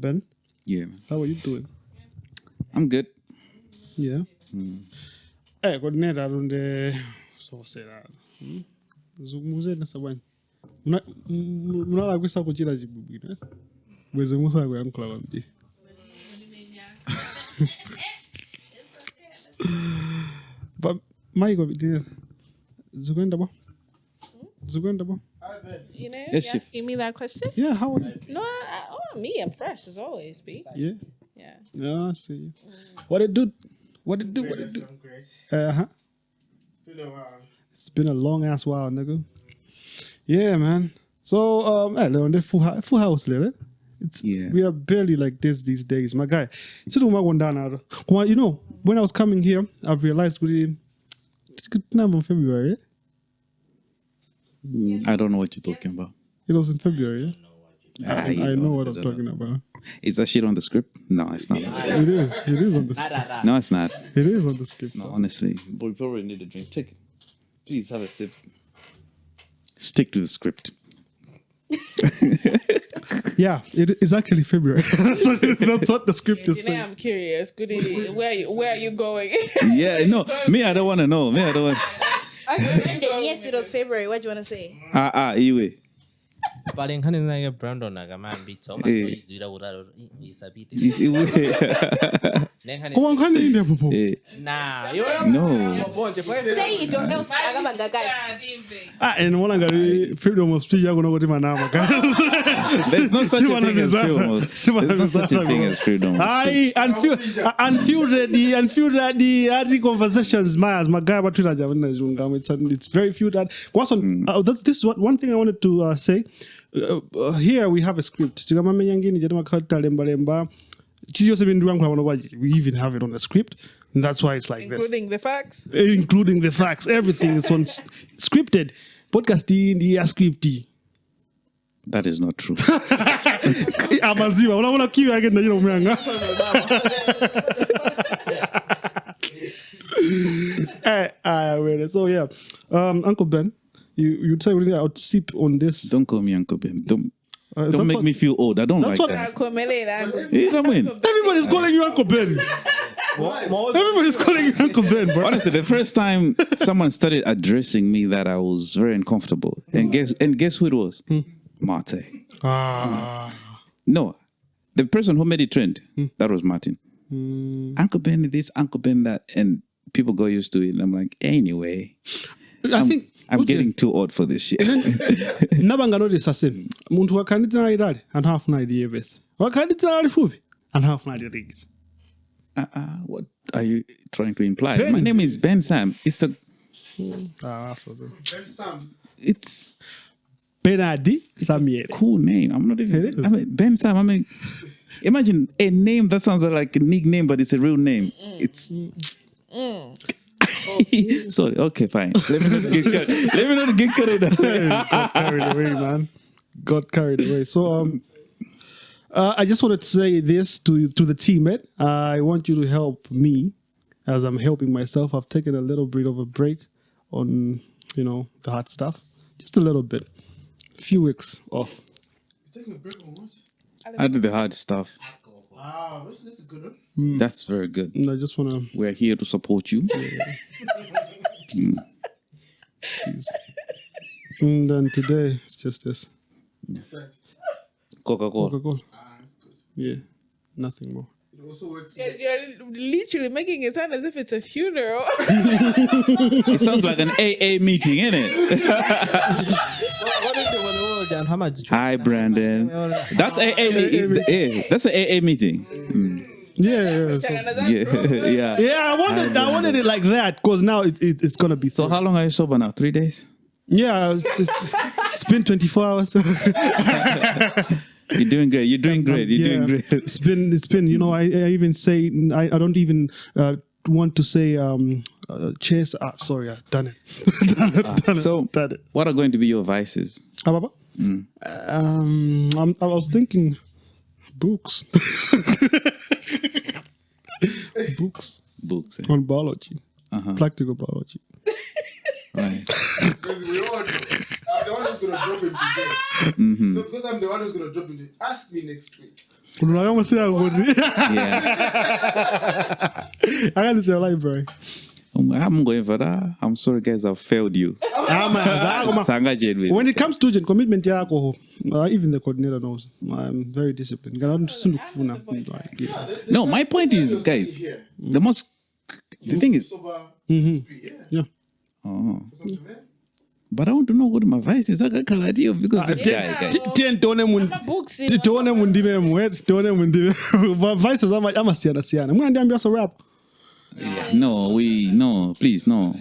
Ben. Yeah. How are you doing? I'm good. Yeah. Coordinator on the so say that. Zungumuze na sabani. Muna kwesa kuchira chibubi ne. Bweze musa kwa mkla wambi. But Michael did Zugenda bo. You know, Yes, you Chief. asking me that question? Yeah, how are you? No, me, I'm fresh as always, B. Yeah. Yeah. Yeah, I see. What it do? Great. Uh-huh. It's been a while. It's been a long ass while, nigga. Yeah, man. So, on the full house, right? We are barely like this these days, my guy. You know, when I was coming here, I've realized it's good number in February. I don't know what you're talking about. It was in February. Yeah? I know what I'm talking about. Is that shit on the script? No, it's not. It is on the script. No, it's not. It is on the script. No, honestly. But we probably need a drink. Take it. Please have a sip. Stick to the script. Yeah, it is actually February. That's what the script is You know, saying. I'm curious. Goody, where are you going? Yeah, no. Me, I don't want to know. Yes, it was February. What do you want to say? Anyway. Paling kan is Brandon naga beat so much. Come on, can you Popo? Nah, No. Say it or else I got And one got freedom of speech. I'm gonna go to my name. There's no such a thing as freedom. There's no such a thing as freedom. I feel that the arty conversations, my guy, but it's very few that. This is one thing I wanted to say. Here we have a script. We even have it on the script. And that's why it's like Including the facts? Including the facts. Everything is on scripted. Podcast the scripty. That is not true. Amaziwa. Una kiwi again na yino mwenga. So yeah, Uncle Ben, you tell me I would sip on this. Don't call me Uncle Ben. Don't make me feel old. I don't like that. Everybody's calling you Uncle Ben. Everybody's calling you Uncle Ben, bro. Honestly, the first time someone started addressing me, that I was very uncomfortable. And guess who it was? Mate. No, the person who made it trend. That was Martin. Uncle Ben this, Uncle Ben that, and people got used to it. And I'm like, anyway. I'm getting too old for this shit. Nabanga no disase. Muntu wakandita na idadi and half na idea best. Wakandita na fupi and half na idea rigs. What are you trying to imply? Ben. My name is Bensam. It's a That's what Bensam. it's Benadi Samuel. cool name. I'm not even Bensam. Imagine a name that sounds like a nickname, but it's a real name. It's sorry. Okay, fine. Let me not get carried away. Got carried away, man. Got carried away. So I just wanted to say this to the teammate. I want you to help me as I'm helping myself. I've taken a little bit of a break on, the hard stuff. Just a little bit. A few weeks off. You're taking a break on what? I do the hard stuff. This is a good one. That's very good. And I just want to... We're here to support you. And then today, it's just this. What's that? Coca-Cola. Coca-Cola. That's good. Yeah. Nothing more. It also works. Yes, you're literally making it sound as if it's a funeral. It sounds like an AA meeting, innit? what is the one? How much? Hi, Brandon. That's AA. That's an AA meeting. Yeah. Yeah, I wanted it like that because now it's going to be... So how long are you sober now? 3 days? Yeah, it's been 24 hours. You're doing great. You're doing great. Doing great. It's been. I even say I don't even want to say chase. Sorry, done it. So, what are going to be your vices? I was thinking books. Books on biology, practical biology. Right. Because we all know. I'm the one who's going to drop him today. So because I'm the one who's going to drop him today, ask me next week. Unakama say agodi. Yeah. I can't say library. I'm going for that. I'm sorry, guys. I've failed you. When it comes to commitment, even the coordinator knows I'm very disciplined. No, my point is, guys, the thing is, yeah. Oh. But I want to know what my vice is. I can't because this guy. Vice is I'm a siana. Rap. No, please, no.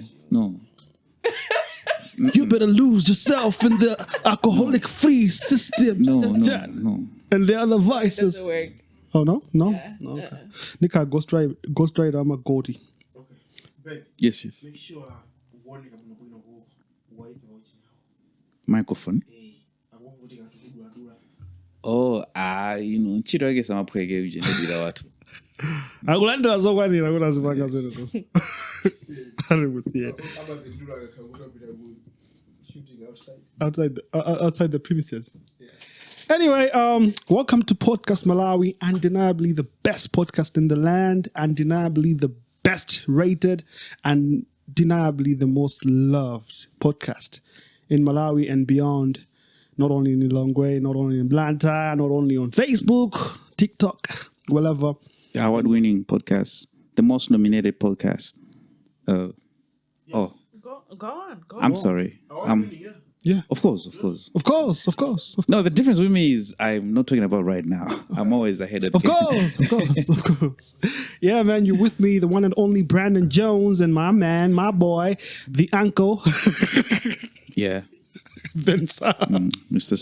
You better lose yourself in the alcoholic-free system. No. And the other vices. Doesn't work. Oh no. Okay. Nika Ghost Rider. I'm a goatee. Okay. Ben, Yes. make sure warning I'm not going to go. Why Microphone. I'm going to do Oh, chiro yake sama pweke uje ndira watu. Akulandira zokwanira kuti azipanga zvenezo. Ari musiye. shooting outside the premises. Anyway, welcome to Podcast Malawi, undeniably the best podcast in the land, undeniably the best rated, and undeniably the most loved podcast in Malawi and beyond. Not only in Lilongwe, not only in Blantyre, not only on Facebook, TikTok, wherever. The award-winning podcast, the most nominated podcast. Go on. I'm sorry. Yeah. Of course. Of course. No, the difference with me is I'm not talking about right now. I'm always ahead of the game. Of course. Yeah, man, you're with me, the one and only Brandon Jones, and my man, my boy, the uncle. Yeah. Bensam. Mr.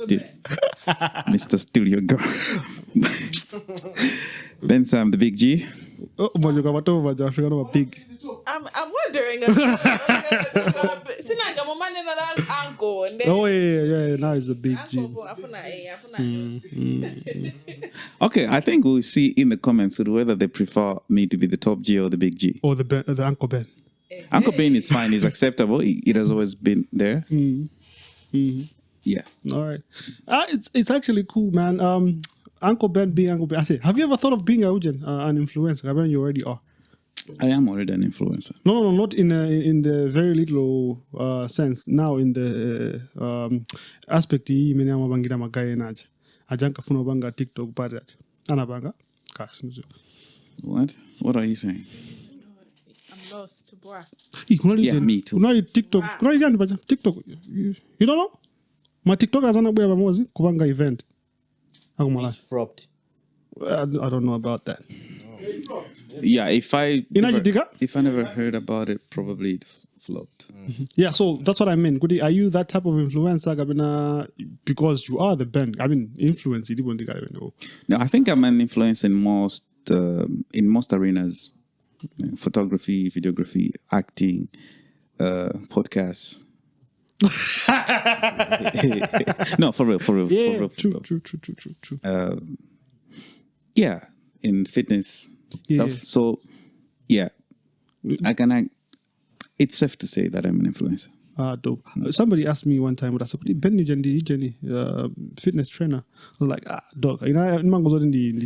Steal your girl. Bensam, the big G. Oh, my God, I forgot about big. I'm wondering. Oh, yeah. Now it's the big G. Okay, I think we'll see in the comments whether they prefer me to be the top G or the big G. Or the Uncle Ben. Uncle Ben is fine. He's acceptable. It has always been there. Yeah. All right. It's actually cool, man. Uncle Ben being Uncle Ben. I say, have you ever thought of being an influencer? I mean, you already are. I am already an influencer. No, not in the very little sense. Now in the aspect hii mimi ama bangira magaye naje. Ajanka funo banga TikTok badat. Anabanga. What are you saying? I'm lost, boy. Yeah, me too. Kuna TikTok. Kuna TikTok. You don't know? My TikTok azana buya bamozi kubanga event. Akumala. Flopped. I don't know about that. Yeah, if I never heard about it, probably it flopped. Yeah, so that's what I mean. Are you that type of influencer? Because you are the band. I mean, influence. No, I think I'm an influencer in most arenas: photography, videography, acting, podcasts. No, for real. Yeah, true. Yeah, in fitness stuff. So, yeah, it's safe to say that I'm an influencer. Dope. Somebody asked me one time, what I said, Ben Jenny, fitness trainer. I was like, dog. You know,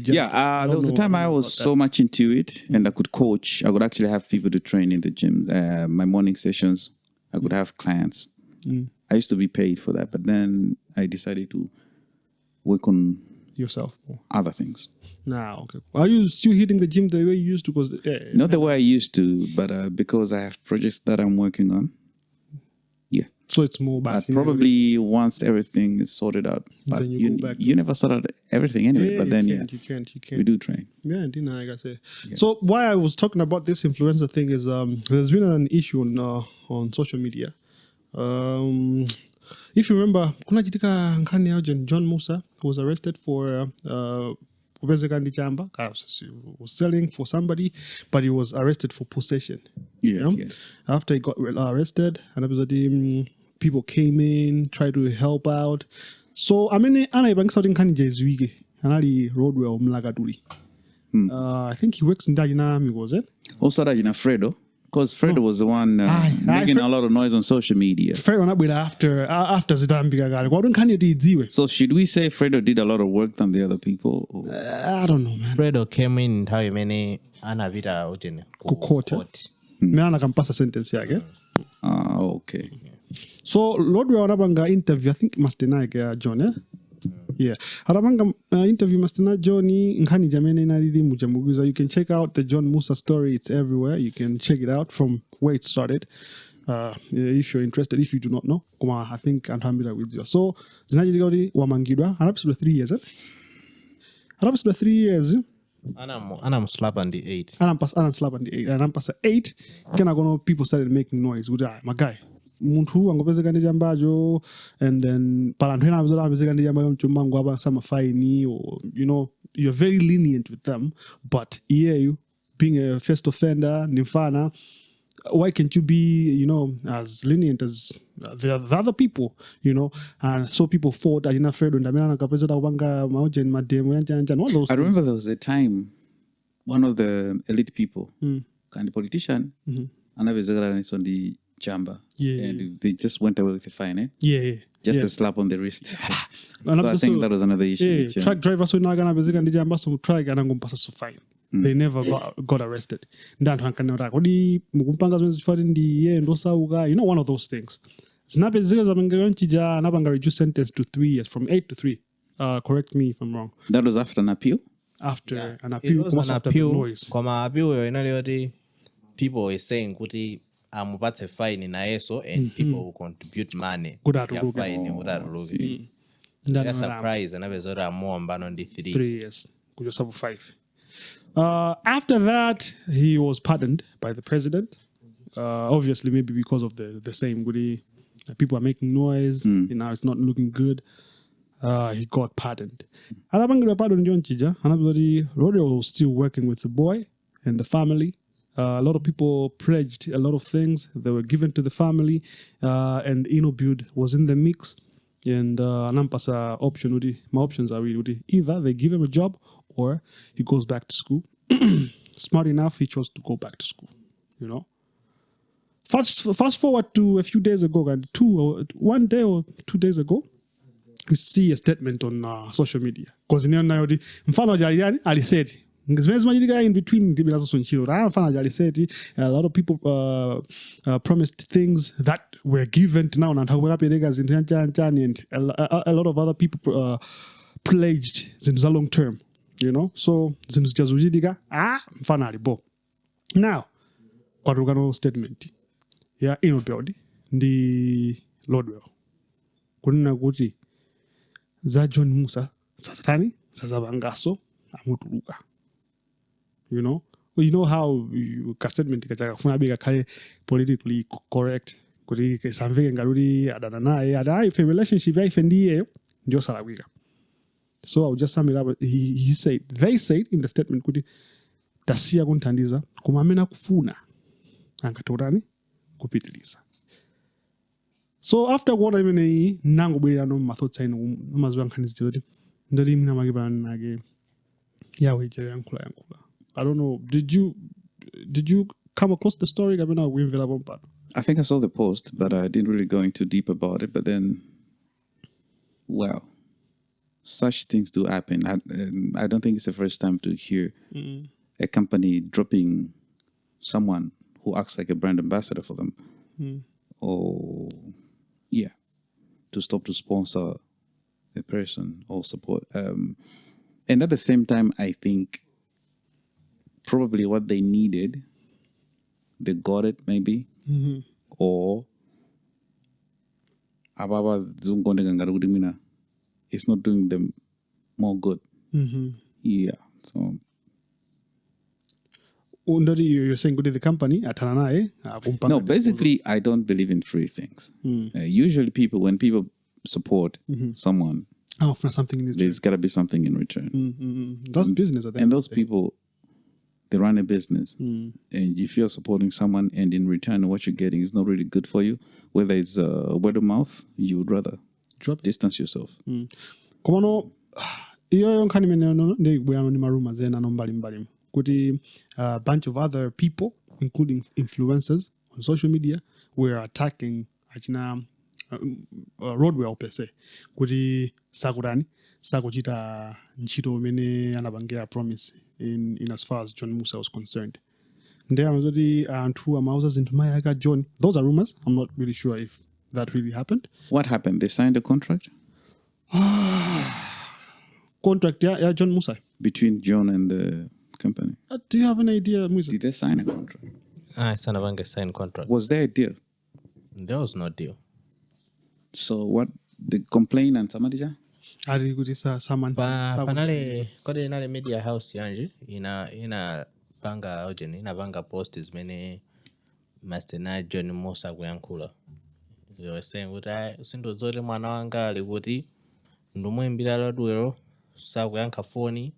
yeah, there was a time I was so much into it and I could coach. I could actually have people to train in the gyms. My morning sessions, I could have clients. I used to be paid for that, but then I decided to work on yourself more. Other things. Okay. Are you still hitting the gym the way you used to? Not the way I used to, but because I have projects that I'm working on. Yeah. So it's more back. Probably once everything is sorted out. But then you go back. You never sort out everything anyway. But then you can't. We do train. Yeah, like I say. Yeah. So why I was talking about this influencer thing is there's been an issue on social media. If you remember, John Mussa was arrested for was selling for somebody, but he was arrested for possession. Yes. After he got arrested, and people came in, tried to help out. So I mean, I think he works in Hamigo, was it? Also, Fredo. Because Fredo was the one making a lot of noise on social media. Fredo anabwera after zitambika kale kwadi nkhani yoti idziwe. So should we say Fredo did a lot of work than the other people? I don't know, man. Fredo came in nthawi imene anapita ucheni Ku court. Mena anakampasa sentence yake. Okay. So Lord we anapanga interview, I think Master Nike John, eh? Yeah. Anapanga interview Master Nike John nkhani jamene inalili mujamuguza. You can check out the John Mussa story. It's everywhere. You can check it out from where it started. If you're interested, if you do not know, kuma I think Hamigo with you. So zinajitika kuti wamangidwa anapasula 3 years, eh? Anapasula 3 years. Anamslap on the 8. Anamslap on the 8. Anampasa 8. Kena kono people started making noise. Kuti my guy. Muntu angopezeka ndi jambajo, and then paranthu ena abizola apezeka ndi jambajo mchumbangu aba sama fine, or you know, you're very lenient with them, but you being a first offender nimfana, why can't you be, you know, as lenient as the other people, you know? And so people fought ajina Fredo ndamena nakapezeka kubanga maoje ni mademo yancha all those. I remember there was a time one of the elite people, kind of politician, anabezeka on the Jamba. And they just went away with a fine, eh? Just a slap on the wrist. So I think that was another issue. Truck driver so nagana bezika ndi jamba so truck anangompasa so fine. They never got arrested. Ndantu hankanera kodi mukumpanga zimene zifati ndi ye ndosauka, you know, one of those things. Zinape zika zamangero nchija anapanga reduced sentence to 3 years, from 8 to 3. Correct me if I'm wrong. That was after an appeal? After an appeal, It was an after appeal. the noise. Koma appeal inaliyoti people were saying kuti amupatse fine na yeso, and people will contribute money. Good ya atuluke. fine without They're surprised anapezora amwamba no ndi 3. 3 years. Kujo sabu 5. After that, he was pardoned by the president. Obviously, maybe because of the same goodie. People are making noise. You know, it's not looking good. He got pardoned. Alabangirwa pardon John Chija. Anabodi Rodeo was still working with the boy and the family. A lot of people pledged a lot of things. They were given to the family. And Build was in the mix. And anampasa option udi. My options are really either they give him a job or he goes back to school. Smart enough, he chose to go back to school. You know. Fast forward to a few days ago, and 1 day or 2 days ago, we see a statement on social media. Because in the mfano jaliani aliseti. In between a lot of people promised things that were given to now, and a lot of other people pledged in the long term, you know. So now kwarugano statement ya Dollmabel ndi Lordwell kunena kuti za John Mussa sasatani sasabangaso amutuluka. You know how ka statement kachaka kufuna bika kale politically correct kuti samveke ngaluri adana naye ada if a relationship ife ndiye ndio salawika. So I'll just sum it up. They said in the statement kuti tasiya kunthandiza koma amene akufuna angatorani kupitiliza. So after what I mean nango bwera no mathoughts ino mazuwa nkhanizi kuti ndali mina makibana nage yawe je yankula. I don't know. Did you come across the story? I think I saw the post, but I didn't really go into deep about it. But then, well, such things do happen. I don't think it's the first time to hear a company dropping someone who acts like a brand ambassador for them. Or, to stop to sponsor a person or support. And at the same time, I think probably what they needed, they got it maybe, or it's not doing them more good. Yeah, so. You're saying good to the company? No, basically, I don't believe in free things. Usually, when people support someone, for something in there's got to be something in return. That's business, I think. And those people, they run a business. And if you're supporting someone and in return what you're getting is not really good for you, whether it's word of mouth, you would rather distance yourself. Komano, iyo nkhani ni maruma zena no mbali kuti a bunch of other people including influencers on social media, were attacking achina Roadwell per se kuti sakurani sakuchita ntchito imene anapangira promise in as far as John Mussa was concerned. Ndiye amazoti anthu amauza zinthu mai aka John. Those are rumors. I'm not really sure if that really happened. What happened? They signed a contract Contract, yeah, John Mussa. between John and the company. Do you have an idea, Mwiza? Did they sign a contract? Sanavanga signed contract. Was there a deal? There was no deal. So what? The complaint and Samadija? Ari kuti saman. Panale kode inale media house yanji ina panga ojeni ina panga post is many Master na John Mussa kuyankula. They were saying kuti sindo zote mwana wanga ali kuti ndumuimbira Roadwell sakuyankha phone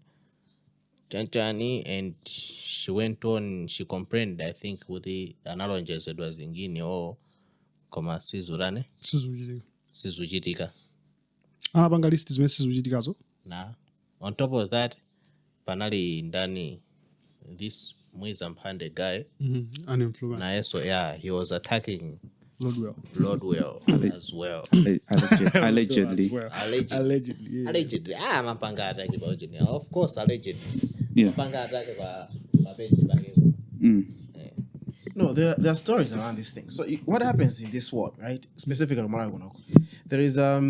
chanchani, and she went on, she complained, I think kuti analonjezedwa zingine o koma sizurane sizuchitika. Anapanga list zimene sizuchitikazo. Na on top of that panali ndani this Mwiza Mphande guy An influencer. na yeso he was attacking Roadwell. as well. Allegedly. Allegedly. Allegedly. Mapanga attack ba ojeni. Of course allegedly. Yeah. Mapanga attack ba page bage. No, there are stories around this thing. So what happens in this world, right? Specifically, Malawi, there is a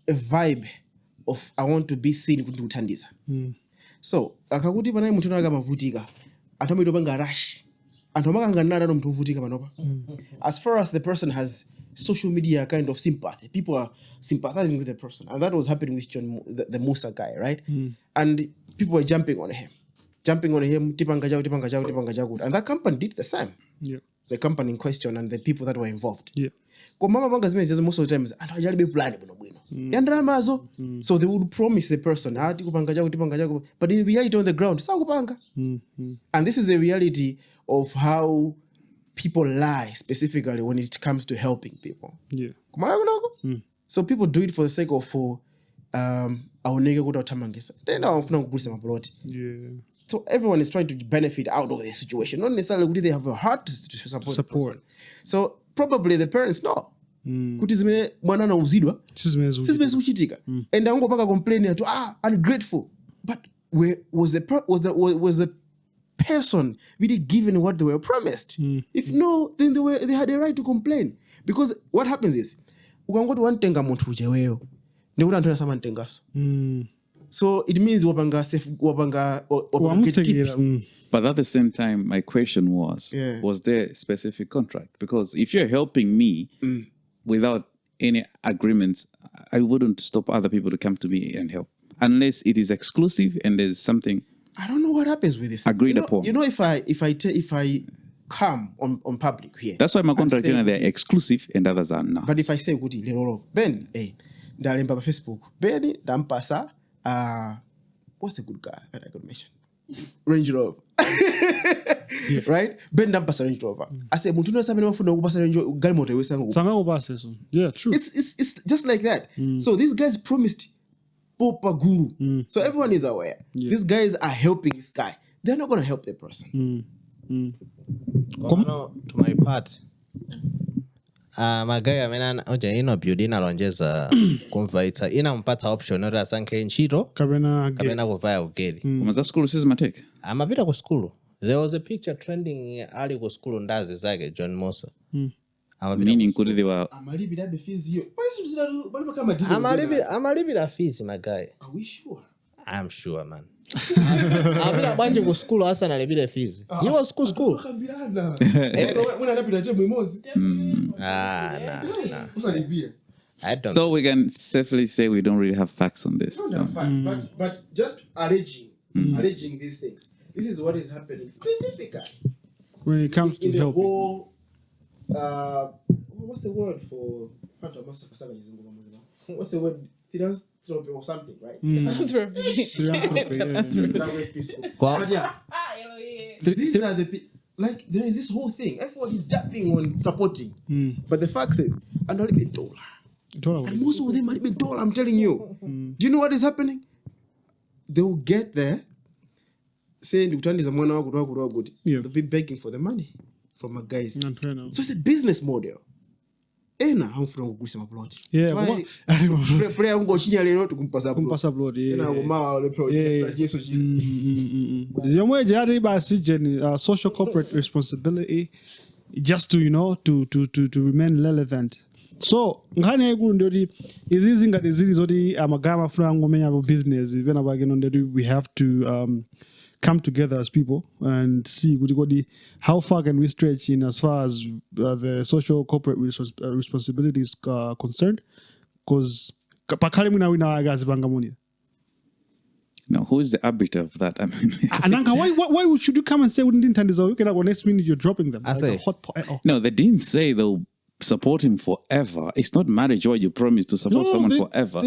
vibe of I want to be seen kuti kuthandiza. So akakuti panai munthu anaga mavutika, anthu amito panga rush. Anthu amakangana no munthu uvutika panopa. As far as the person has social media kind of sympathy, people are sympathizing with the person, and that was happening with John, the Mussa guy, right? And people were jumping on him, tipanga jago, and that company did the same. Yeah. The company in question and the people that were involved. Yeah. Mama banga zimene most of the times anthu ajali be plan bwino yandramazo, so they would promise the person tipanga jago, but in reality on the ground sakupanga. And this is the reality of how people lie, specifically when it comes to helping people. Yeah. So people do it for the sake of aoneke kuti uthamangisa then awafuna kugulisa maploti. Yeah. So everyone is trying to benefit out of the situation, not necessarily kuti they have a heart to support the person. So probably the parents know kuti zimene mwana anauzidwa sizimene zikuchitika, and angopanga complain atu ungrateful, but was the person really given what they were promised? If no, then they had a right to complain, because what happens is ukangoti wantenga munthu ujeweyo ndikuti anthu anasama ntengaso. So it means wapanga But at the same time, my question was there a specific contract? Because if you're helping me without any agreements, I wouldn't stop other people to come to me and help. Unless it is exclusive and there's something I don't know what happens with this. Agreed upon. You know, if I come on public here. That's why my contract, they're exclusive and others are not. But if I say, Guti, Ben, ndalemba pa Facebook. Ben, dampasa, what's a good car that I could mention? Range Rover. Right? Ben dampasa Range Rover. I say, Muntuna samene mafuna kupasa Range Rover, gali moto wesango. Sanga upasa so. Yeah, true. It's just like that. So these guys promised Popa Guru. So everyone is aware. Yeah. These guys are helping this guy. They're not going to help the person. To my part, magari amena oje ino building alonjeza kumvaita inampata option ora sanke nchito kabena kuvaya ugeli. Kumaza school says mateke. Amapita ku school. There was a picture trending ali ku school ndazi zake John Mussa. Meaning could they were amalibira be fees yo. Amalibira fees my guy. Are we sure? I'm sure, man. Amina banje ku school hasa na libira fees. He was school. So when anapita je mwimozi. I don't. So we can safely say we don't really have facts on this. We don't have facts, but just alleging these things. This is what is happening specifically when it comes to helping. Whole, what's the word for what's the word? Philanthropy or something, right? Philanthropy. These are the like there is this whole thing. Everyone is jumping on supporting, but the fact is, and only $1. And most of them are $1. I'm telling you. Do you know what is happening? They will get there, say ndikutandiza mwana wako kuti Yeah. they'll be begging for the money from my guys. Ngantwena. So it's a business model. Ena hamfuna kugulisa maploti. Yeah, Player ungochinya lero tukumpasa plot. kumpasa blood. Ena Yeah. ngoma ole plot. Yeso chi. Yomwe jari basi jeni social corporate responsibility just to to remain relevant. So ngani ekulu ndoti izizi ngati zili zoti amagama afuna ngomenya business vena bageno ndoti we have to come together as people and see how far can we stretch in as far as the social corporate responsibility is concerned, because pakali mwina wina agazi banga munia. Now, who is the arbiter of that? I mean, Ananga, why should you come and say we didn't turn this out? Next minute you're dropping them. I Like say. a hot pot. Oh. no, they didn't say they'll support him forever. It's not marriage where you promise to support someone forever.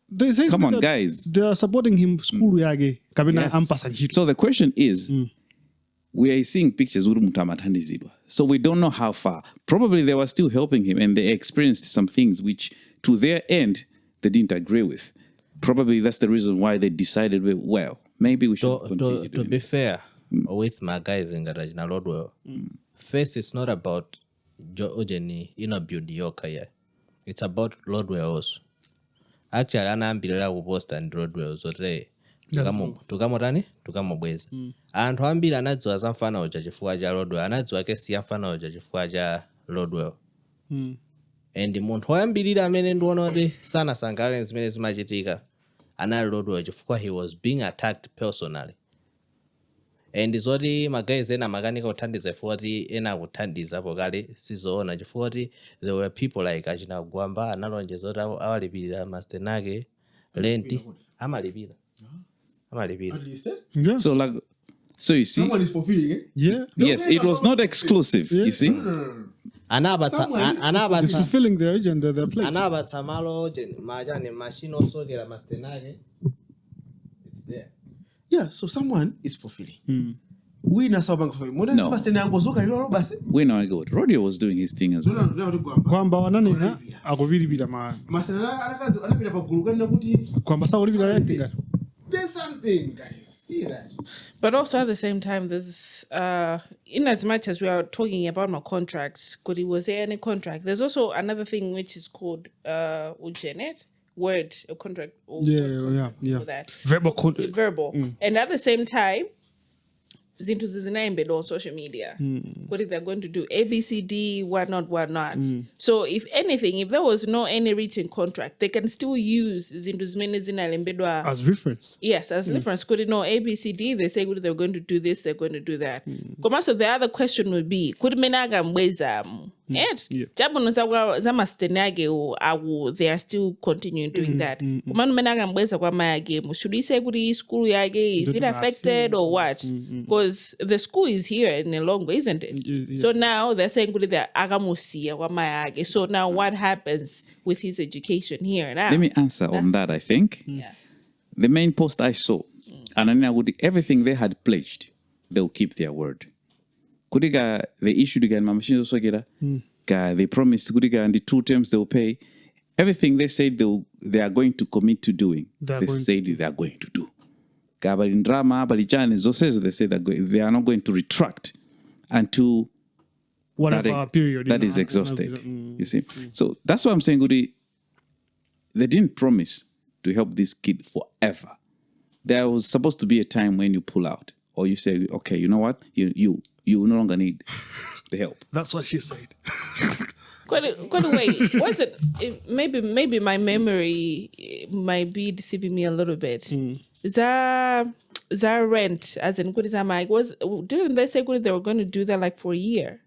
They say Come on, that guys. They are supporting him school yage. Kabina Yes. ampa sanjito. So the question is, we are seeing pictures so we don't know how far. Probably they were still helping him and they experienced some things which to their end they didn't agree with. Probably that's the reason why they decided, well, maybe we should continue To doing be this. fair with my guys in garage na Lordwell, first it's not about Ojeni build your career. It's about Lordwell also. Actually, anaambirira kuposta and Lordwell zote tukamubweza anthu ambiri anadziwa za mfano uja chifukwa cha Lordwell, anadziwa kesi ya mfano uja chifukwa cha Lordwell. And munthu woyambirira amene ndiona kuti sanasangalale zimene zimachitika anali Lordwell chifukwa he was being attacked personally. And zoti magays ena makanika kuthandiza chifukwa kuti ena kuthandiza pokale sizoona chifukwa kuti there were people like achina Gwamba analonjeza kuti awalipirira mastenake lenti amalipira. At least it. Yeah. So you see, Someone is fulfilling it. Yeah. yes, it was not exclusive, you see. It's fulfilling their agenda, their place. Anabatsa malo majani machine osokera mastenake. It's there. Yeah, so someone is fulfilling. We na sawa bank fulfilling. Modern No. basi na ngozoka lilo basi. We know I go. Rodeo was doing his thing as well. Kwamba wananena akubiribira ma Masana anakazi anapita paguluka na kuti kwamba sa kulibira renting. there's something, guys. See that? But also at the same time, there's in as much as we are talking about my contracts, could it was there any contract? There's also another thing which is called ujenet word, a contract. Or Yeah. for that. Verbal code. Verbal. And at the same time, zinto zizinaimbe on social media. What if they're going to do ABCD, whatnot. So if anything, if there was no any written contract, they can still use zinto zimene zinalembedwa As reference. yes, as reference. Could it know ABCD? They say they're going to do this, they're going to do that. So the other question would be, could menaga Mwiza? Jabuno zama stenage or they are still continuing doing that. Kumanu menaga Mwiza kwa maya game. Should we say good school yage? Is it affected or what? Because the school is here in Elongo, isn't it? Yeah. So now they're saying good they're agamusia kwa maya age. So now what happens with his education here now? Let me answer on that, I think. Yeah. The main post I saw, and then would everything they had pledged, they'll keep their word. Kudiga, they issued again, my machine also get they promised Kudiga and the 2 terms they'll pay. Everything they said they are going to commit to doing, they said they are going to do. But in drama, they say that they are not going to retract until Whatever period. that is exhausted. You see? So that's why I'm saying, Gudi, they didn't promise to help this kid forever. There was supposed to be a time when you pull out, or you say, okay, you know what? You no longer need the help. That's what she said. Wait, was it? Maybe my memory might be deceiving me a little bit. Is that rent? As in, what is that? Mike? Didn't they say they were going to do that like for a year?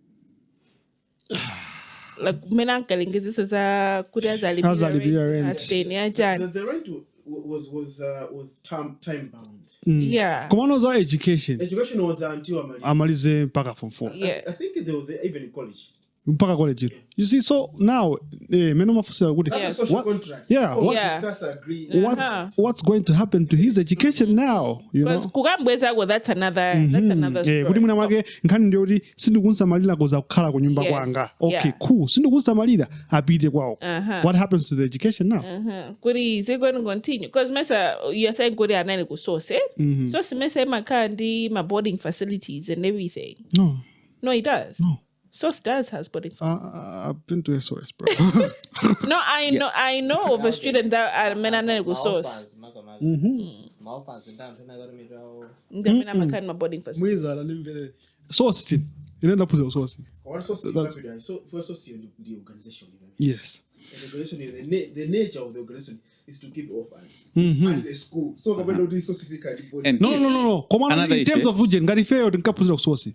Like menankaling this is a rent. The rent was time bound. Yeah. Come on, was our education. Education was until Amalize mpaka form 4. Yeah. I think there was even in college. mpaka college. You see, so now That's a social contract. What's going to happen to his education now? You know, kukambweza that's another story. kuti mwina mwake nkhani ndio kuti sindikunsamalira koza kukhala ku nyumba kwanga. Okay, cool. Sindikunsamalira apite kwawo. What happens to the education now? Kuti is it going to continue? Because mesa you're saying kuti anani ku source. Source mesa makandi my boarding facilities and everything. No, it does. No. SOS does has boarding facilities. I've been to SOS, bro. No, I know of a student that are menanani ku source. Ndamina makani my boarding facilities. Mwiza alimvele. SOS team. Inaenda kuza SOS. For SOS the organization. Yes. The organization, the nature of the organization is to keep orphans and the school. So when do this SOS can No. Come on, in terms of Ujen, Gary Fair and Capuzo SOS.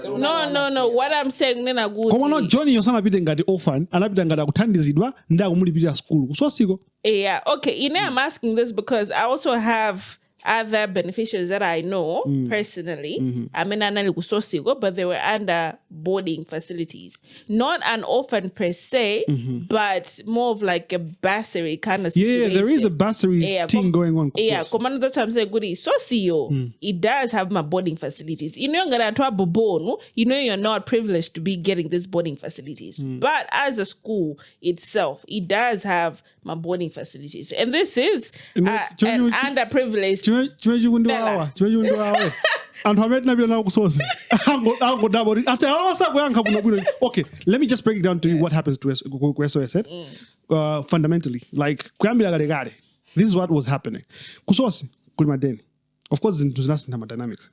No. What I'm saying, Nena good. Come on, Johnny, your son have been the orphan, and I've done Tandizidwa, and that will be a school. So yeah, okay. I'm asking this because I also have other beneficiaries that I know personally. I mean, but they were under boarding facilities. Not an orphan per se, but more of like a bursary kind of situation. Yeah, there is a bursary thing going on. Yeah, command that time say good socio. It does have my boarding facilities. You know, you're not privileged to be getting these boarding facilities. But as a school itself, it does have my boarding facilities. And this is an underprivileged. And okay, let me just break it down to you what happens to SOS said. Fundamentally, like this is what was happening. Kusosi, kulmadeni. Of course, in dynamics.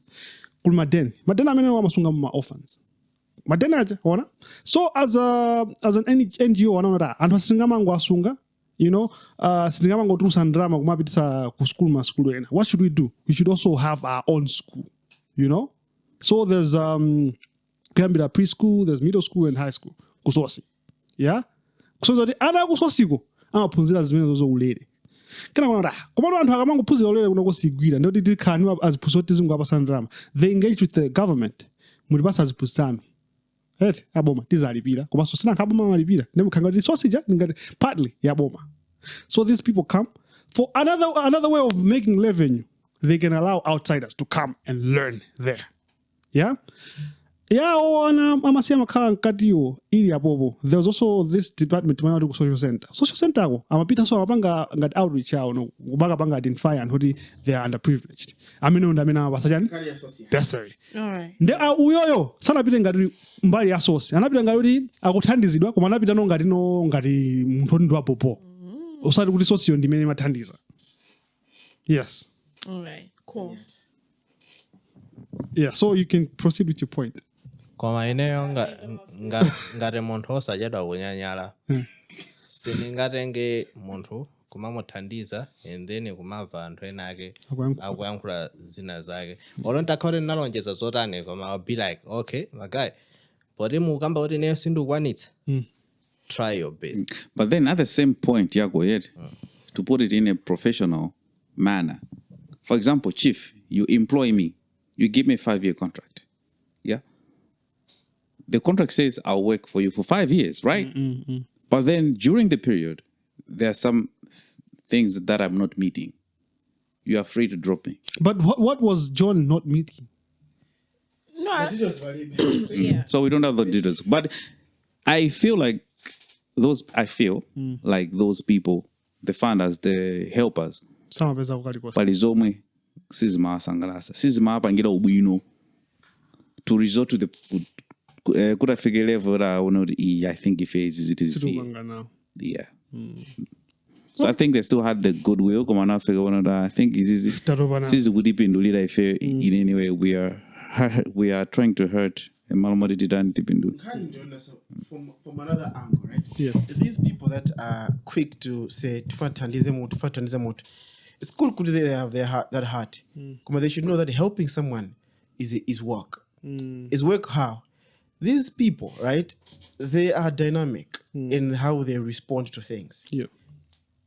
Kulmadeni. Madeni amene wamasunga ma orphans. Madeni aje, wana? So as an NGO wanaona anthu asingama ngwasunga. You know, sinigama ngotrusa ndrama kumapitisa ku school ena. What should we do? We should also have our own school. You know? So there's can be a preschool, there's middle school and high school. Kusosi. Yeah? Kusosi ana kusosi ko. Amaphunzira zimene zozo ulere. Kana kona komano anthu akamango phunzira ulere kuno kosigwira. Ndo dikhani aziphusoti ngwapasa ndrama. They engage with the government. Mulipasa aziphusana. Aboma tizalipira kuba so sina kaboma malipira nemukhanga resources ngati partly yaboma. So these people come for another way of making revenue. They can allow outsiders to come and learn there. Yeah. There's also this department social center. Social center amapita so abanga ngati outreach no banga identify and who they are underprivileged. Amina basajani bursary. All right. Nde uyoyo sana pita ngati mbali ya source. Anapita ngati akuthandizidwa koma anapita no ngati munthu ndo apopo. Usati kuti source yo ndimene mathandiza. Yes. All right. Cool. Yeah, so you can proceed with your point. Kwa maeneo ngati munthu osachedwa kunyanyala siningatenge munthu kumamuthandiza and then kumamva anthu ena ake akuyankhula zina zake olo ntakhaoti nalonjeza zotani koma I'll be like okay my guy poti mukamba kuti neyo sindikwanitsa try your best. But then at the same point to put it in a professional manner, for example, chief, you employ me, you give me a 5-year contract. Yeah. The contract says I'll work for you for 5 years, right? But then during the period, there are some things that I'm not meeting. You are free to drop me. But what was John not meeting? No. Yeah. So we don't have the details. But I feel like those people, the funders, the helpers, palizomwe sizima sangalasa. Sizima apangira ubwino to resort to the could I figure level I think if it is yeah. So I think they still had the goodwill. I think this is good in any way we are trying to hurt from another angle, right? Yeah. These people that are quick to say it's cool could they have that heart. They should know that helping someone is work. Is work how? These people, right? They are dynamic in how they respond to things. Yeah.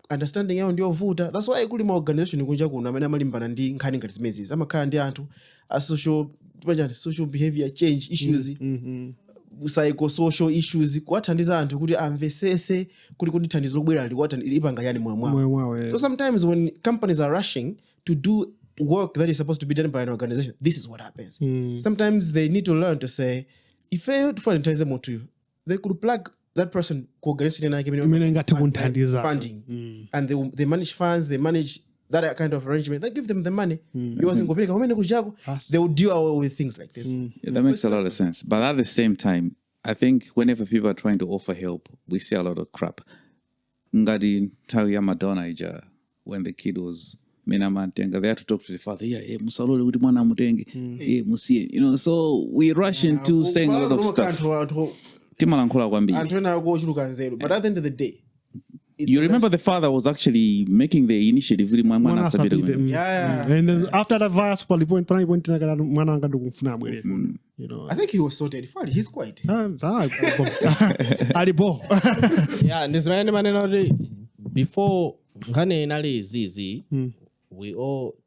Understanding yao ndio vuta. That's why kuli ma organization kunja kuna amene malimbana ndi nkhani ngati zimezi. Amakhala ndi anthu a social behavior change issues. psychosocial issues kuwathandiza anthu kuti amvesese kuti thandizo lobwera lipanga yani moyo mwawo. So sometimes when companies are rushing to do work that is supposed to be done by an organization, this is what happens. Sometimes they need to learn to say, if I for intended to you, they could plug that person funding, and they manage funds, they manage that kind of arrangement. They give them the money. They will deal with things like this. Yeah, that makes a lot of sense. But at the same time, I think whenever people are trying to offer help, we see a lot of crap. Ngadi Tawiya Madonna ija, when the kid was Menamantenga, they had to talk to the father. Musalole uti mwana mutenge. Musie. You know, so we rush into saying a lot of stuff. But at the end of the day, you remember the father was actually making the initiative. And then after that verse, you know, I think he was so terrified. He's quite. Yeah, and this man before Ghana inali zizi, we all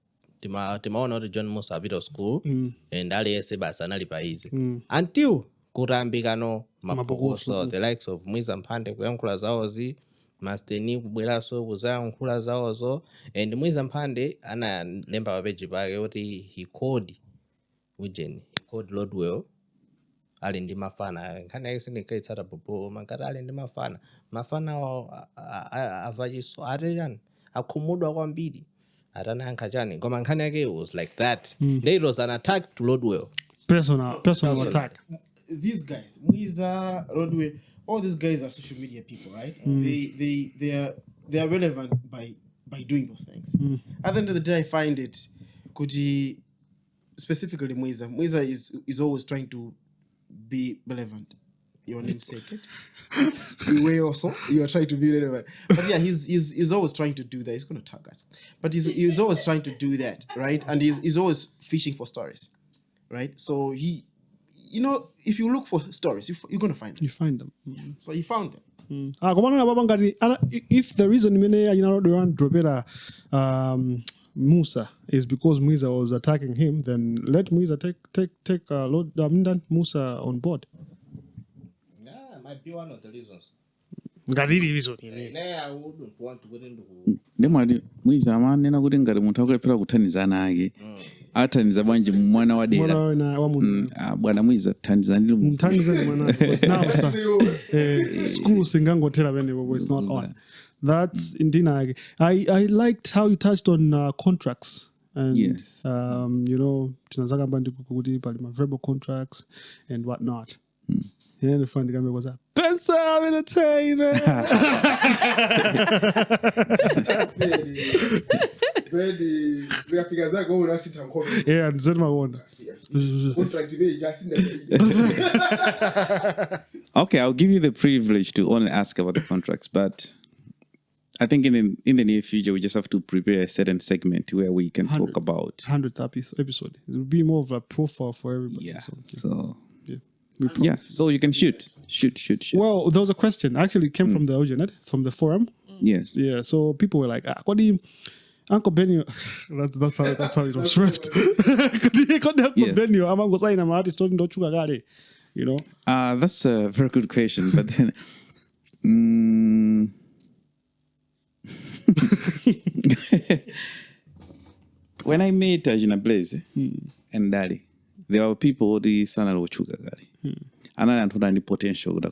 timaona John Mussa bit of school and ali esebasa nali paizi until kurambikano mapokoso the likes of Mwiza Mpande kuyankhula zawozi masteni kubweraso kuzayankhula zawozo and Mwiza Mpande analemba papeji pake kuti he called Lordwell ali ndi mafana nkhani yake sindikaitsata popo mankati ali ndi mafana avachiso atechani akhumudwa kwambiri atanayankha chani koma nkhani yake was like that. There was an attack to Lordwell, personal attack. These guys, Mwiza, Lordwell, all these guys are social media people, right? They are relevant by doing those things. At the end of the day, I find it kuti specifically Mwiza is always trying to be relevant. Your namesake. The way also you are trying to be relevant. But yeah, he's always trying to do that. He's going to tag us. But he's always trying to do that, right? And he's always fishing for stories, right? So he, you know, if you look for stories, you're going to find them. You find them. So he found them. If the reason Mussa is because Mwiza was attacking him, then let Mwiza take Mussa on board. Yeah, might be one of the reasons. I wouldn't want to go into Mwiza amanena kuti ngati munthu akulepera kuthandizana ake athandiza bwanji mwana wa dera bwana Mwiza thandizani mwana school singangotera bene bobo it's not on. That's indeed. I liked how you touched on contracts and yes. You know, verbal contracts and whatnot. And then the fun guy was that Bensam entertainer. Yeah, and then my one. Okay, I'll give you the privilege to only ask about the contracts, but I think in the near future we just have to prepare a certain segment where we can talk about 100th episode. It will be more of a profile for everybody. Yeah. So you can shoot. Well, there was a question. Actually, it came from the audience, from the forum. Yes. Yeah. So people were like, "What do you, Uncle Benio?" That's how it was first. Uncle Benio, I'm going to say, I'm artist. You know. That's a very good question, but then. When I met Ajina Blaze and Daddy, there were people who sana lochuka gari. And I don't have potential with.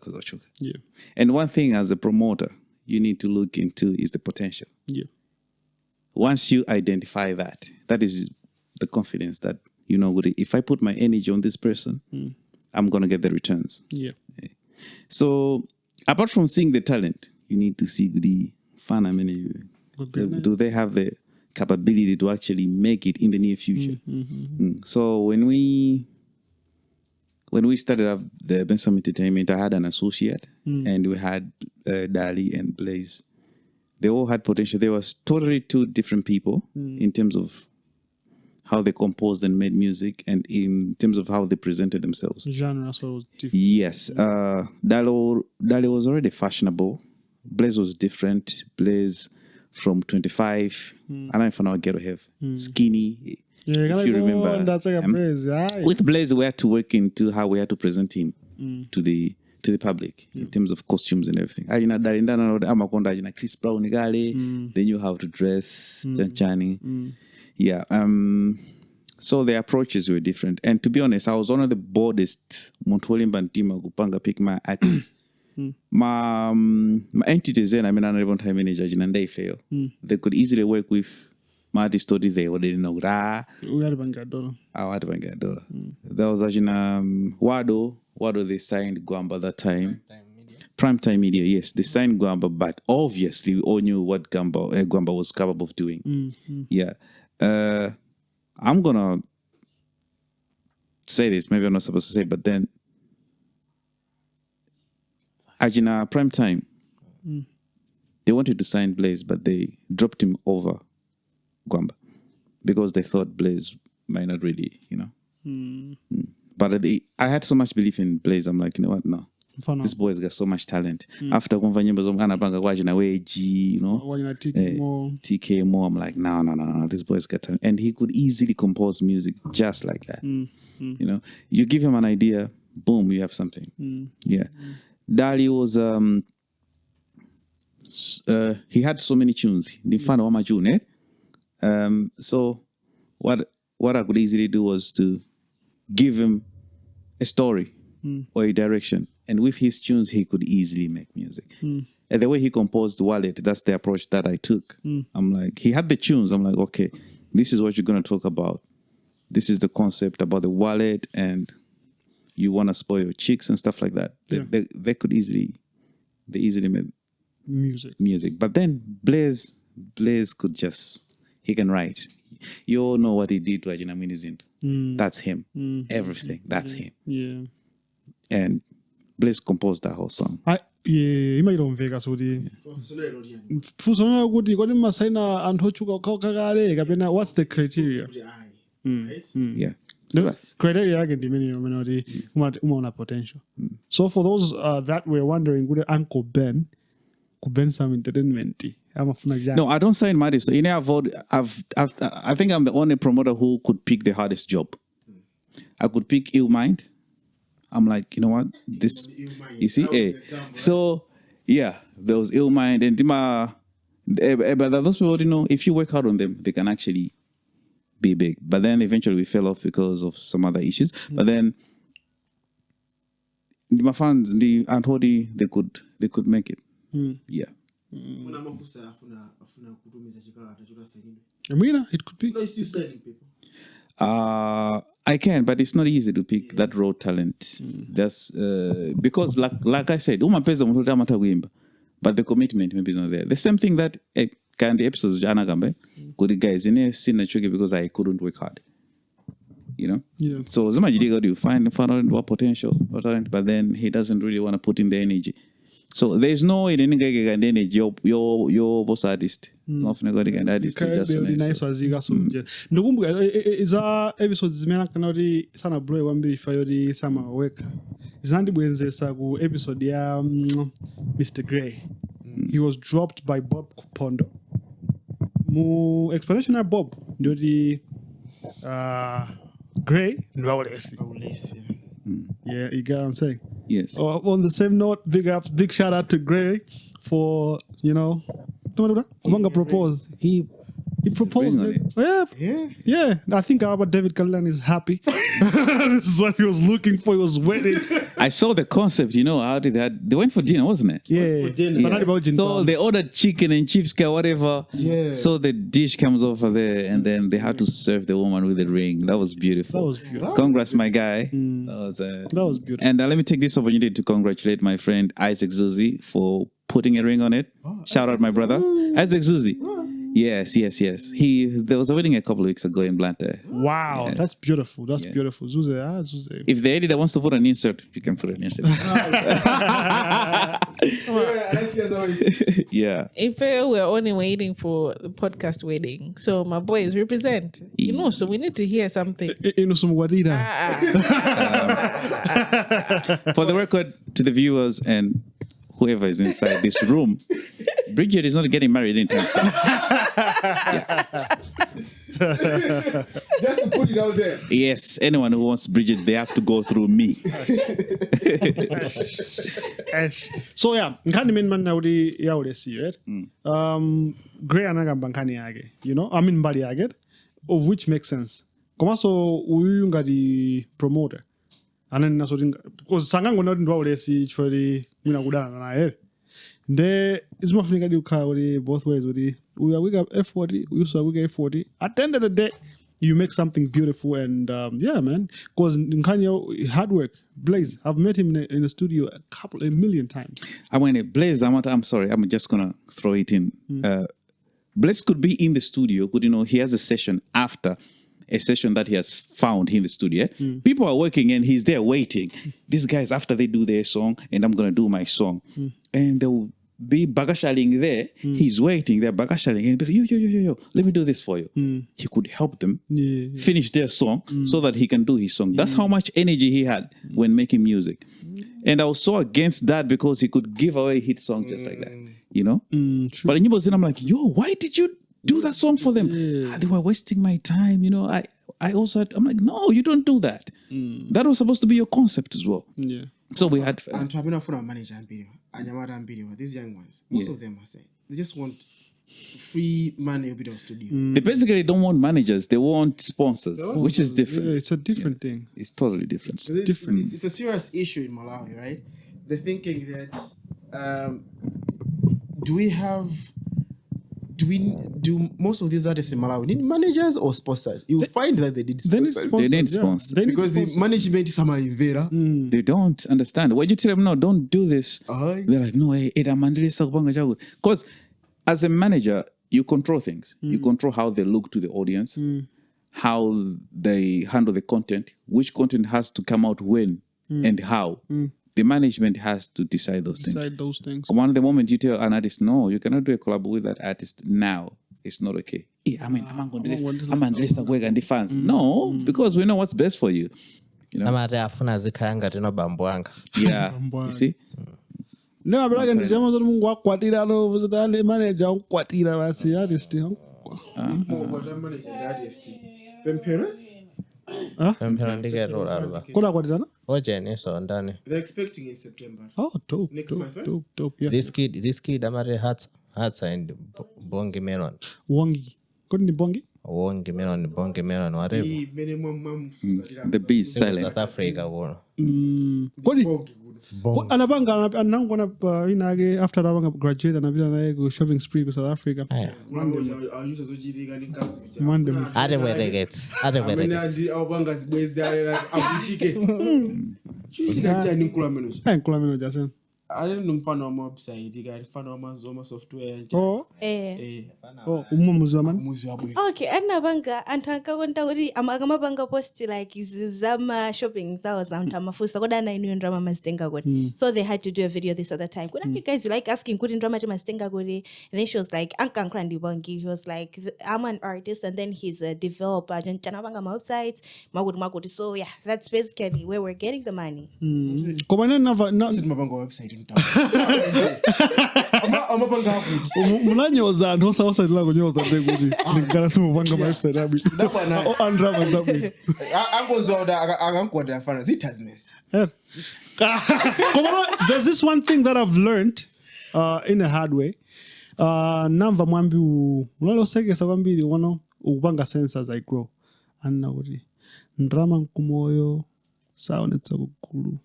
Yeah. And one thing as a promoter you need to look into is the potential. Yeah. Once you identify that is the confidence that you know if I put my energy on this person, I'm gonna get the returns. Yeah. So apart from seeing the talent, you need to see the fan. I mean, do they have the capability to actually make it in the near future? So when we started up the Bensam Entertainment, I had an associate and we had Dali and Blaze. They all had potential. They were totally two different people in terms of how they composed and made music and in terms of how they presented themselves. Genre was different. Yes. Dali was already fashionable. Blaze was different. Blaze from 25. I don't know if I get to have skinny. Yeah, if you remember. That's like a praise. With Blaze, we had to work into how we had to present him. to the public in terms of costumes and everything. Chris Brown then you have to dress chanchani. Yeah. So the approaches were different. And to be honest, I was one of the boldest Montwolimbantima Gupanga pick my artist. My entities then, I mean, I'm time manager and they fail. They could easily work with my artist studies they already know. We had $1. There was Wado they signed Gwamba that time. Primetime Media, yes. They signed Gwamba, but obviously we all knew what Gwamba was capable of doing. Yeah. I'm gonna say this, maybe I'm not supposed to say, but then Ajina Primetime, they wanted to sign Blaze, but they dropped him over Gwamba because they thought Blaze might not really, But I had so much belief in Blaze, I'm like, you know what, no. This boy's got so much talent. After kumva nyimbo zomkana panga kwajina weji, TK more, I'm like, no, this boy's got talent. And he could easily compose music just like that. You give him an idea, boom, you have something. Yeah. Dali was he had so many tunes. So what I could easily do was to give him a story or a direction. And with his tunes, he could easily make music. And the way he composed Wallet, that's the approach that I took. I'm like, he had the tunes. I'm like, okay, this is what you're going to talk about. This is the concept about the wallet and you want to spoil your chicks and stuff like that. They easily made music. But then Blaze could he can write. You all know what he did to Ajina Minizinto. That's him. Everything. That's him. Yeah. And Blaze composed that whole song. Imailomveka kuti fusonayo kuti kodi masaina anthu ochuka kakale kapena what's the criteria? Yeah. Criteria yake ndi imene kuti umaona potential. So for those that were wondering, kuti Uncle Ben ku Bensam Entertainment amafuna jani? No, I don't sign artists. I think I'm the only promoter who could pick the hardest job. I could pick Ill Mind. I'm like, you know what? This, you see, so yeah, there was Ill Mind and but those people, if you work hard on them, they can actually be big. But then eventually we fell off because of some other issues. But then my fans, the Antodi, they could make it. Yeah. It could be. I can, but it's not easy to pick that raw talent. That's because, like I said, but the commitment maybe is not there. The same thing that kind of episodes of Jana Gambe, good guys, in a scene because I couldn't work hard. Yeah. So you find out what potential, what talent, but then he doesn't really want to put in the energy. So there's no in any guy and energy. Your boss artist. It's not going to get artist. Nice waziga so. Ndukumbuka iza episodes zimena kanori sana bro wambi fayori sama weka. Zandi bwenzesa ku episode ya Mr. Gray. He was dropped by Bob Kupondo. Mu explanation ya Bob ndio di Gray Ndwawlesi. Yeah, you get what I'm saying? Yes. On the same note, big shout out to Gray for, propose. He proposed. Yeah. I think our David Kallan is happy. This is what he was looking for. He was waiting. I saw the concept, how did that? They went for dinner, wasn't it? Yeah. But not about so they ordered chicken and chips, whatever. Yeah. So the dish comes over there, and then they had to serve the woman with the ring. That was beautiful. Congrats, my guy. That was beautiful. And let me take this opportunity to congratulate my friend Isaac Zuzi for putting a ring on it. Shout out, my brother. Isaac Zuzi. Yes. There was a wedding a couple of weeks ago in Blantyre. Wow, yes. That's beautiful. That's beautiful. Zuze. If the editor wants to put an insert, you can put an insert. Yeah. If we're only waiting for the podcast wedding, so my boys represent. So we need to hear something. For the record, to the viewers and whoever is inside this room, Bridget is not getting married anytime soon. Just to put it out there. Yes, anyone who wants Bridget, they have to go through me. So yeah, nkhani imene manena kuti yaulesi right? Gray anagamba nkhani yake, you know, I mean mbali yake, of which makes sense. Komanso uyu ngati promoter ananena soti because sangangona kuti ndiwaulesi chifukwa mwina kudana naye nde izimafunika di ukhala kuti both ways kuti uyu akuika effort uyu akuika effort. At the end of the day you make something beautiful and yeah man, because nkhani hard work. Blaze, I've met him in the studio a million times. I mean, Blaze, I'm sorry, I'm just gonna throw it in. Blaze could be in the studio, could, you know, he has a session after a session that he has found in the studio. People are working and he's there waiting. These guys, after they do their song, and I'm gonna do my song, and they'll be bagashaling there. He's waiting, they're bagashaling, and be like, yo, let me do this for you. He could help them finish their song so that he can do his song. That's how much energy he had when making music. And I was so against that because he could give away a hit song just like that, you know? But in Nyimbo Zina, I'm like, yo, why did you do that song for them? They were wasting my time, you know? I'm like, no, you don't do that. That was supposed to be your concept as well. Yeah. So we had... And to have enough for a manager and video, these young ones, most of them are saying, they just want free money with our studio. They basically don't want managers, they want sponsors, which is different. Yeah, it's a different thing. It's totally different. It's a serious issue in Malawi, right? They're thinking that do most of these artists in Malawi need managers or sponsors? You will find that they need sponsors. They need sponsors. Because the management is Vera. They don't understand. When you tell them, no, don't do this, they're like, no, because as a manager, you control things. You control how they look to the audience, how they handle the content, which content has to come out when and how. The management has to decide those things. One the moment you tell an artist, no, you cannot do a collab with that artist now, it's not okay. I mean, I'm going to list and the fans. No, because we know what's best for you. You know? Yeah, you see? No, but I can say Mungu akwatira no vuzitane manager akwatira basi artist. Kola kwatirana? They're expecting in September. Oh, dope. Yeah. This kid amare hats and bongi melon. Wongi. Couldn't bongi? Bongi melon, whatever. The beat silent. South Africa one. Anabanga anangona inage after abanga graduate anabila naye go shopping spree to South Africa. Mfano wa website mfano wa software okay anabanga antakakonda kuti akamapanga post like zama shopping zawo zamthu amafusa kodwa ana inu ndrama mazitenga kuti so they had to do a video this other time could you guys like asking kuti ndrama mazitenga kuti and then she was like ankankula ndibongi he was like I'm an artist and then he's a developer and chanapanga ma websites makuti so yeah that's basically where we're getting the money komana mapanga website munanyoza anthu osaosalira kunyoza ndekuti ndikhala simupanga ma website abi andrama zabu angonzwa akankwada afana zitazmes. There's this one thing that I've learned in a hard way. Namva mwambi unalosekesa kwambiri wano ukupanga sense as I grow anna kuti ndrama nkumoyo saonetsa kukulu.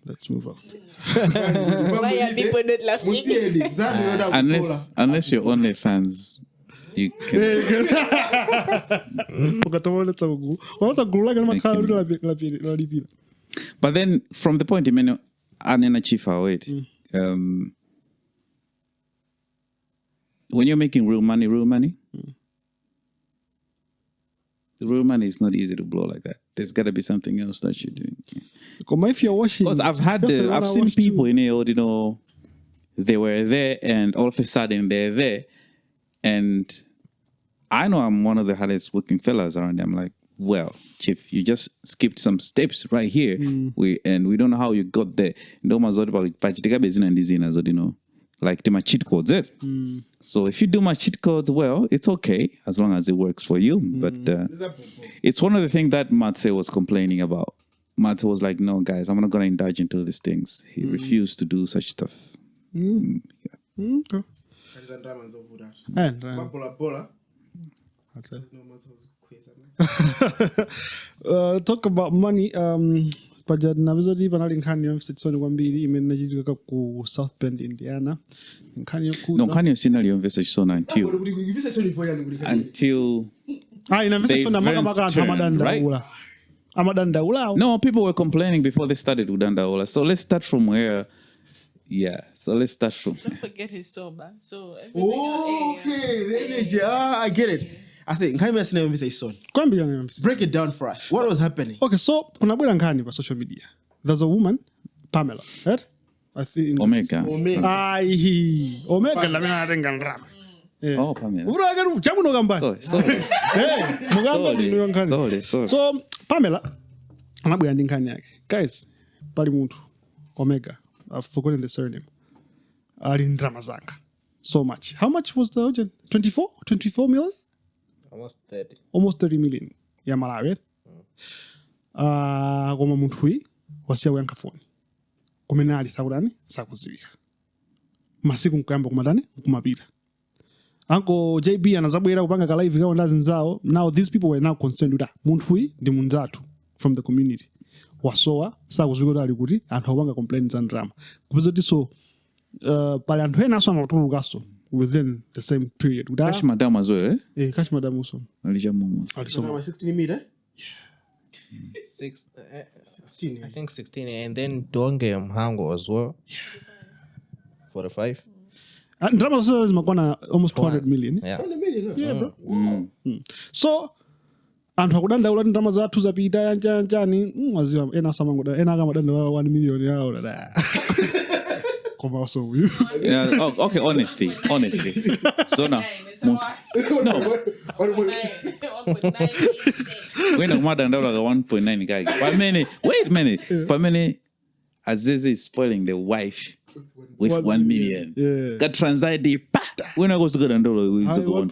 Let's move on. Why are people not laughing? Unless you're only fans, you can. But then, from the point, Anena Chifa, wait. When you're making real money, real money is not easy to blow like that. There's got to be something else that you're doing. If you're watching, because I've seen people in here, you know, they were there and all of a sudden they're there, and I know I'm one of the hardest working fellas around there. I'm like, well, Chief, you just skipped some steps right here. We don't know how you got there. like my cheat codes. So if you do my cheat codes well, it's okay as long as it works for you. But it's one of the things that Matse was complaining about. Matse was like, no, guys, I'm not going to indulge into these things. He refused to do such stuff. Okay. And talk about money. Pajad navizodi banali nkhani yomsetsoni kwambiri imene inachitika ku South Bend, Indiana. Nkhani yokuda. No, nkhani yosina liyomvesa chisona until inamvesa maka amadandaula. Amadandaula. No, people were complaining before they started Udandaula. So let's start from where. Yeah, so let's start from. Don't forget he's sober. So okay, the energy. I get it. I say, break it down for us. What was happening? Okay, so kuna bwera nkhani pa social media. There's a woman, Pamela, right? I think Omega. Omega la mina atenga ndrama. Oh, Pamela. Ura chamuno gamba. Sorry. Sorry. So Pamela anabwera ndi nkhani yake. Guys, pali munthu Omega. I've forgotten the surname. Ali ndrama zanga. So much. How much was the urgent? 24 million? Almost 30 million. Ya Malawi. Koma munthu hui wasiya kuyankha phone. Kumene ali sakudziwika. Masiku nkuyamba kumadani kumapita. Uncle JB anazabwera kupanga ka live kawo ndazi nzawo. Now these people were now concerned with munthu hui ndi munzathu from the community. Wasowa sakudziwika ali kuti anthu akupanga complaints za ndrama. Kupezoti so pali anthu ena aso amatulukaso within the same period. Cash madam as well, eh? Cash madam also. Alisha mumu. 16 meter? Yeah. 16. I think 16. And then Donge Mhango as well. 45. And drama is almost 200 million. Yeah. 200 million? Yeah, bro. So, anthu akudandaula ndrama zathu zapita yanjani waziwa ena samangoda ena akamadandala 1 million yawo da. Come also you. Yeah, okay, honestly. So now, no. 1.9. When a mother and 1.9 guy. Wait a minute. Pamene Azizi is spoiling the wife with 1 million. Yeah. Got translate the when I go to Gandola, we to go on.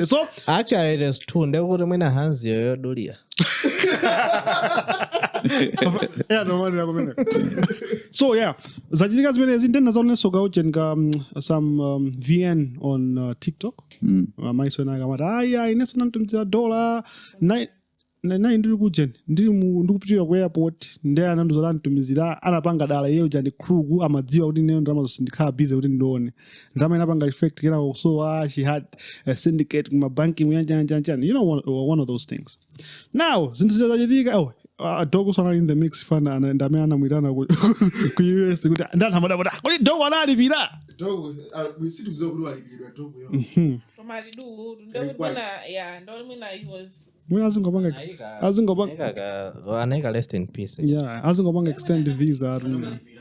So actually, there's two. They would have been a hands here, Dolia. So yeah, zajitika zimene zintenda zaonenso gauchenga some VN on TikTok. Maiso na kamata ineso nantumzira dola nai ndiri kujen ndikupitira ku airport ndeya nanduzola ntumizira anapanga dala yeyo jani krugu amadziwa kuti neyo ndrama zosindikhala busy kuti ndione ndrama inapanga effect kena so she had a syndicate kuma banki muyanjanjanjani, you know, one of those things. Now zinthu zachitika dogo sana in the mix fana ndamene anamwitana ku US kuti ndanhamada kuti dogo analipira Dogo we see to go alipira dogo yo. From Aridu, he was. Mwina azingobanga Aneka rest in peace. Yeah, azingobanga extend the visa.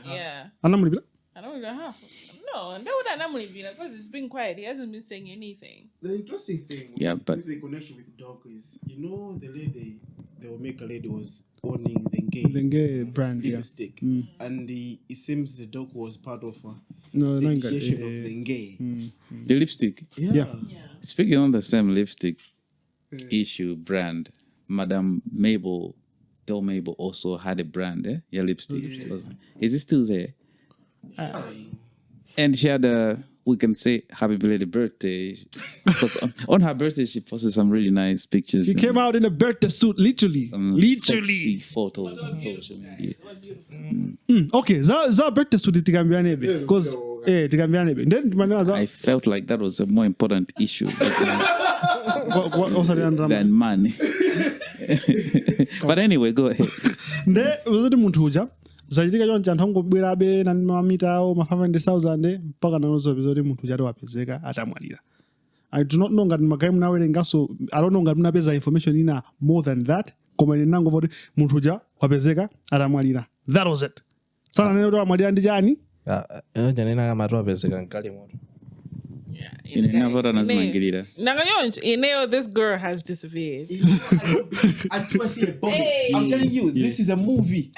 Yeah. Anamulipira? I don't even have. No, that would not because it's been quiet. He hasn't been saying anything. The interesting thing with the connection with Dog is, you know, the lady, the Omega lady was owning the Ngay brand, lipstick. And it seems the Dog was part of the initiation of the Ngay. The lipstick. Yeah. Speaking on the same lipstick issue brand, Madam Mabel, Dollmabel also had a brand, your lipstick. Is it still there? And she had we can say happy belated birthday. Because on her birthday, she posted some really nice pictures. She came out in a birthday suit, literally. Sexy photos on social media. Okay, za birthday suit tikambiane be. Because tikambiane be. Then I felt like that was a more important issue than money. But anyway, go ahead. Nde uzoti munthu uja zachitika choncha anthu angobwerabe na mamita awo ma 500,000 mpaka nanozopeza kuti munthu uchati wapezeka atamwalira. I do not know ngati magai munawerengaso, I don't know ngati munapeza information ina more than that, koma ine nangomva kuti munthu uja wapezeka atamwalira. That was it. Sana nene kuti wamwalira ndi chani? Janena kama tu wapezeka nkali moto. Yeah, This girl has disappeared. Until I see a body. I'm telling you, this is a movie.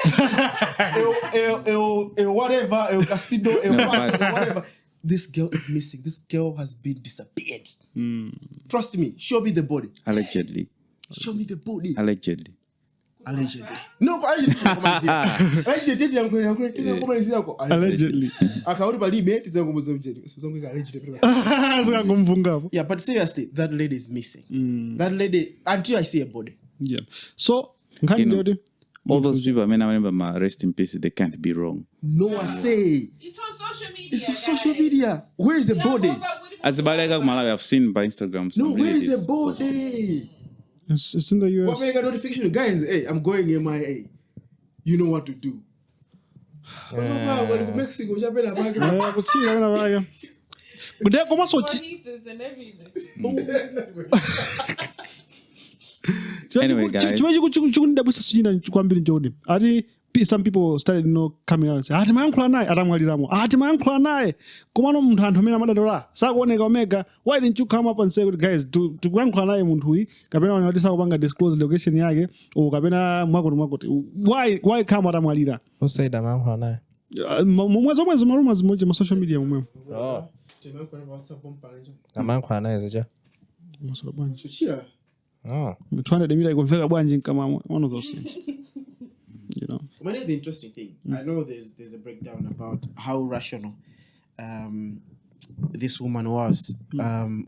Whatever, casino, whatever. This girl is missing. This girl has been disappeared. Trust me. Show me the body. Allegedly. Show me the body. Allegedly. No, allegedly. Yeah, but seriously, that lady is missing. That lady, until I see a body. Yeah. So, all those people, I remember rest in peace, they can't be wrong. No, I say. It's on social media. It's on social media. Where is the body? As a Malawi, I've seen by Instagram. No, where is the body? It's in the US. What make a notification? Guys, hey, I'm going MIA. You know what to do. Mexico, anyway, guys. Some people started coming out and say, why didn't you come up and say, guys, to disclose location why come out Who said that social media trying to one of those things. You know, one of the interesting thing, I know there's a breakdown about how rational this woman was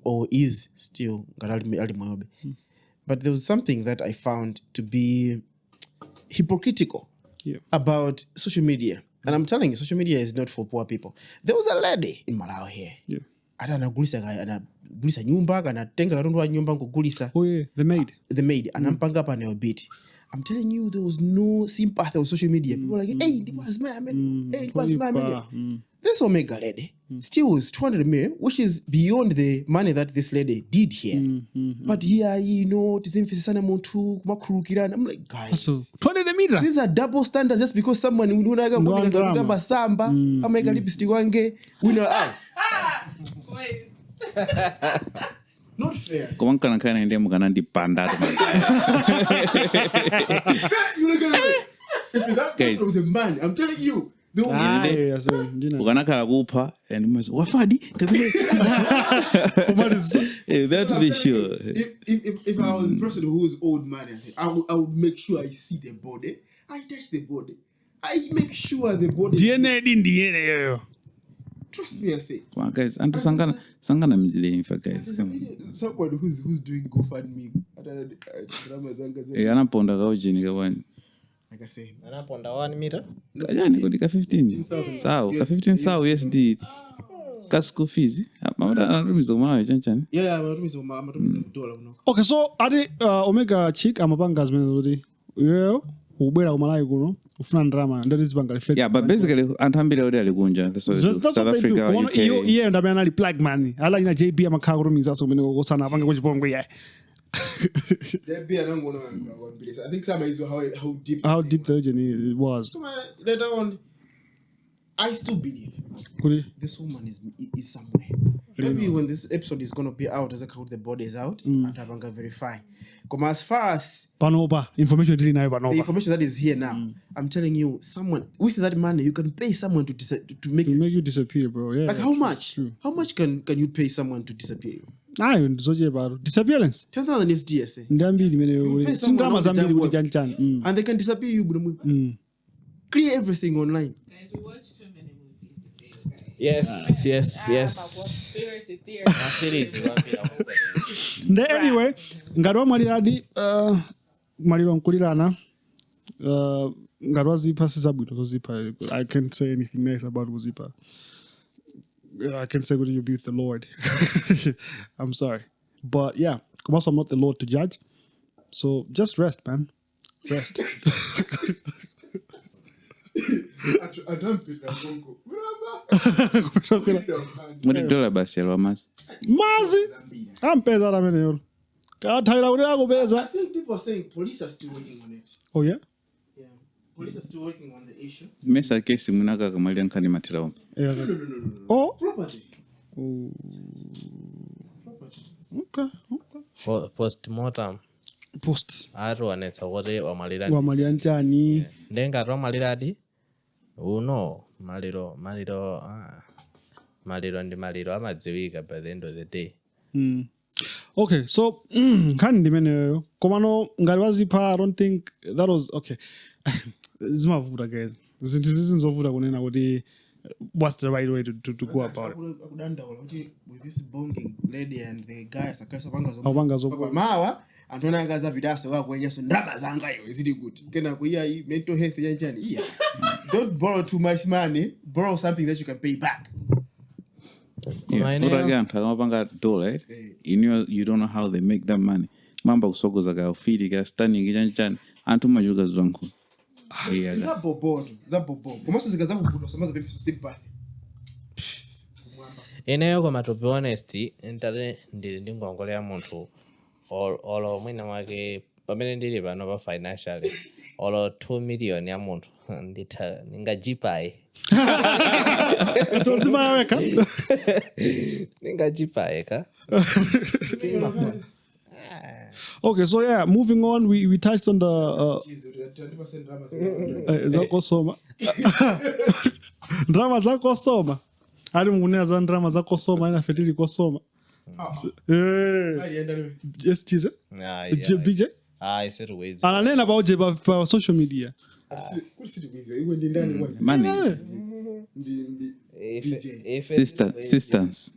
or is still, but there was something that I found to be hypocritical about social media, and I'm telling you, social media is not for poor people. There was a lady in Malawi here. The maid anampanga pa neobiti. I'm telling you, there was no sympathy on social media. People were like, hey, it was my man. Hey, it was my man. This Omega lady still was 200 million, which is beyond the money that this lady did here. But here, I'm like, guys, 200 meters. These are double standards just because someone who knows samba, make a lipstick wange, we know. Not fair. Come on, can I name Ganandi Panda? If that person was a man, I'm telling you. And Wafadi. That to be sure. If I was a person who's old man, I would make sure I see the body. I touch the body. I make sure the body. DNA. Trust me, I say. Come on, guys. And to Sangana Mizile, for guys. Someone who's doing GoFundMe. Anaponda Gaujini one. Like I say. Anaponda 1 meter? Kajani got 15. Sao, 15 sao USD. School fees. Yeah, okay, so Adi Omega chick, I'm a bankers man. Yeah. Yeah, but basically, Antambira Gunja, that's what South Africa, UK. Yeah, and I'm black man. I like JB. I'm a car room. That's what go sana. I'm going to go. Yeah. I think some is how deep the journey was. Later on, I still believe this woman is somewhere. Maybe when this episode is going to be out, as I count the body is out, and I'm going to verify. Come as far as information the information that is here now, I'm telling you, someone with that money, you can pay someone to make you disappear, bro. Yeah, like how much? How much can you pay someone to disappear? Disappearance. 10,000 is DSA. And they can disappear you. Clear everything online. Guys, we watch too many movies today. Yes. Anyway, ngarwa mwaliradi maliro nkulirana ngarwa zipa sizabwino so zipa. I can't say anything nice about Zipa. I can say, would you be with the Lord? I'm sorry. But yeah, also I'm not the Lord to judge. So just rest, man. Rest. Mazi. I'm pesa la meneo. I think people are saying police are still working on it. Oh yeah? Yeah. Police are still working on the issue. Mesa kesi munaka kamalian kani matirawo. No. Oh? Property. Oh. Postmortem. Post. Aruanetsa kuti wamalira. Wamalira njani. Ndenga romaliradi. Uno maliro ndi maliro amadziwika by the end of the day. Okay, so nkhani ndimeneyo komano ngati wazipha I don't think that was okay. Zimavuta guys. Zinthu zizinzovuta kunena kuti what's the right way to go about it. With this bonging lady and the guy sakresa Panga zopa. Mawa antona angaza vidaso wakwenyeso ndaba zanga iyo zili good. Kena kuya mental health yanjani. Don't borrow too much money. Borrow something that you can pay back. Yeah, again, talking dollar, you don't know how they make that money. Mamba usogo za gaufidi ga standing janjan antuma juga zwangu. Zabobo. Komanso zikaza kubudo somaza bepi sympathy. Ineyo koma to be honest, entare ndi ngongolera munthu olo mwina wake pamene ndili pano pa financially olo 2 million ya munthu nditha ningajipaye. Okay, so yeah, moving on, we touched on the drama zako soma. Hadi mungunea za drama zako soma ina fetili kwa soma. Yes, teaser. BJ? I said ways. Ananena baoje pa social media. Money. Sisters.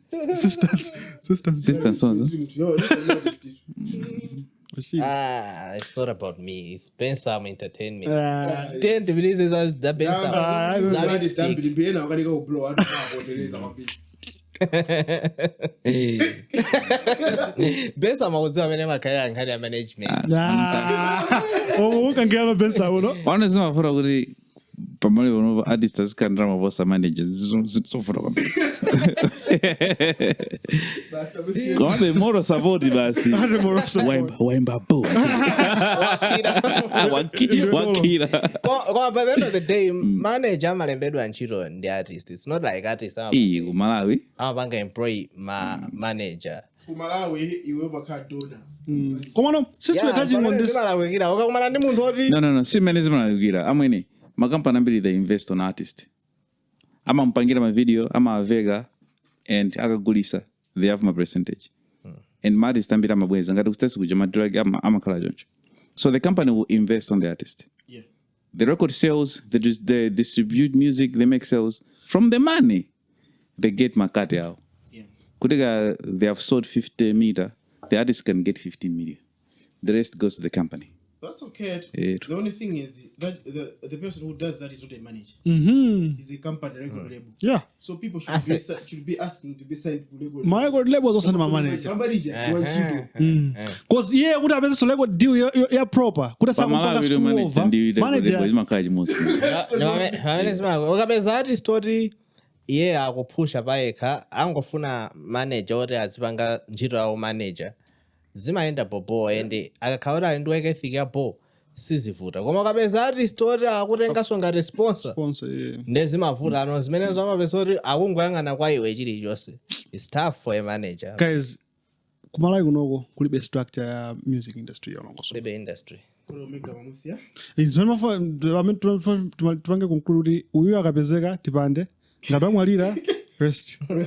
It's not about me. It's Bensam Entertainment. 10 minutes is the Bensam. Bensam was a management. Oh, can get a Bensam. Honestly, I'm for a Pamali one of artists can drama was a manager. So for God, the more support basi. Wemba bo. Wakira. By the end of the day, manager Malembedu and Chiro and the artist. It's not like artists. Malawi. I'm going to employ manager. Malawi, you will work hard donor. Come on, since we're touching on this. No. See, Malawi. I'm winning. Makampani mbili they invest on artist. Ama mpangira my video, ama vega, and akagulisa, they have my percentage. And my artist ambira mabweza, ngati kutesi kujama drag ama kala joncho. So the company will invest on the artist. Yeah. The record sales, they distribute music, they make sales. From the money, they get makate out. Yeah. Kudega, they have sold 50 meter, the artist can get 15 million. The rest goes to the company. That's okay. The only thing is that the person who does that is not a manager. Is a company record label. Yeah. So people should be asking to be signed to record. My record label was also my manager. Because yeah, would have been so record deal yeah proper. Could have some manager. Ukapeza story yeah akupusha paeka angofuna manager oti azipanga ntchito yawo manager. Zimaenda bobo ende akakhaura ndiweke fika bo sizivuta koma kapeza ati story akutenga songa sponsor ndezimavuta ano zimene zamapesa kuti akungoyang'ana kwa iwe chili chonse. It's tough for a manager. Guys, kumalawi kunoko kulibe structure ya music industry yonongoso. Kulibe industry. Omega Mussa. Izona tupange conclude uyu akapezeka tipande ngati amwalira rest okay. I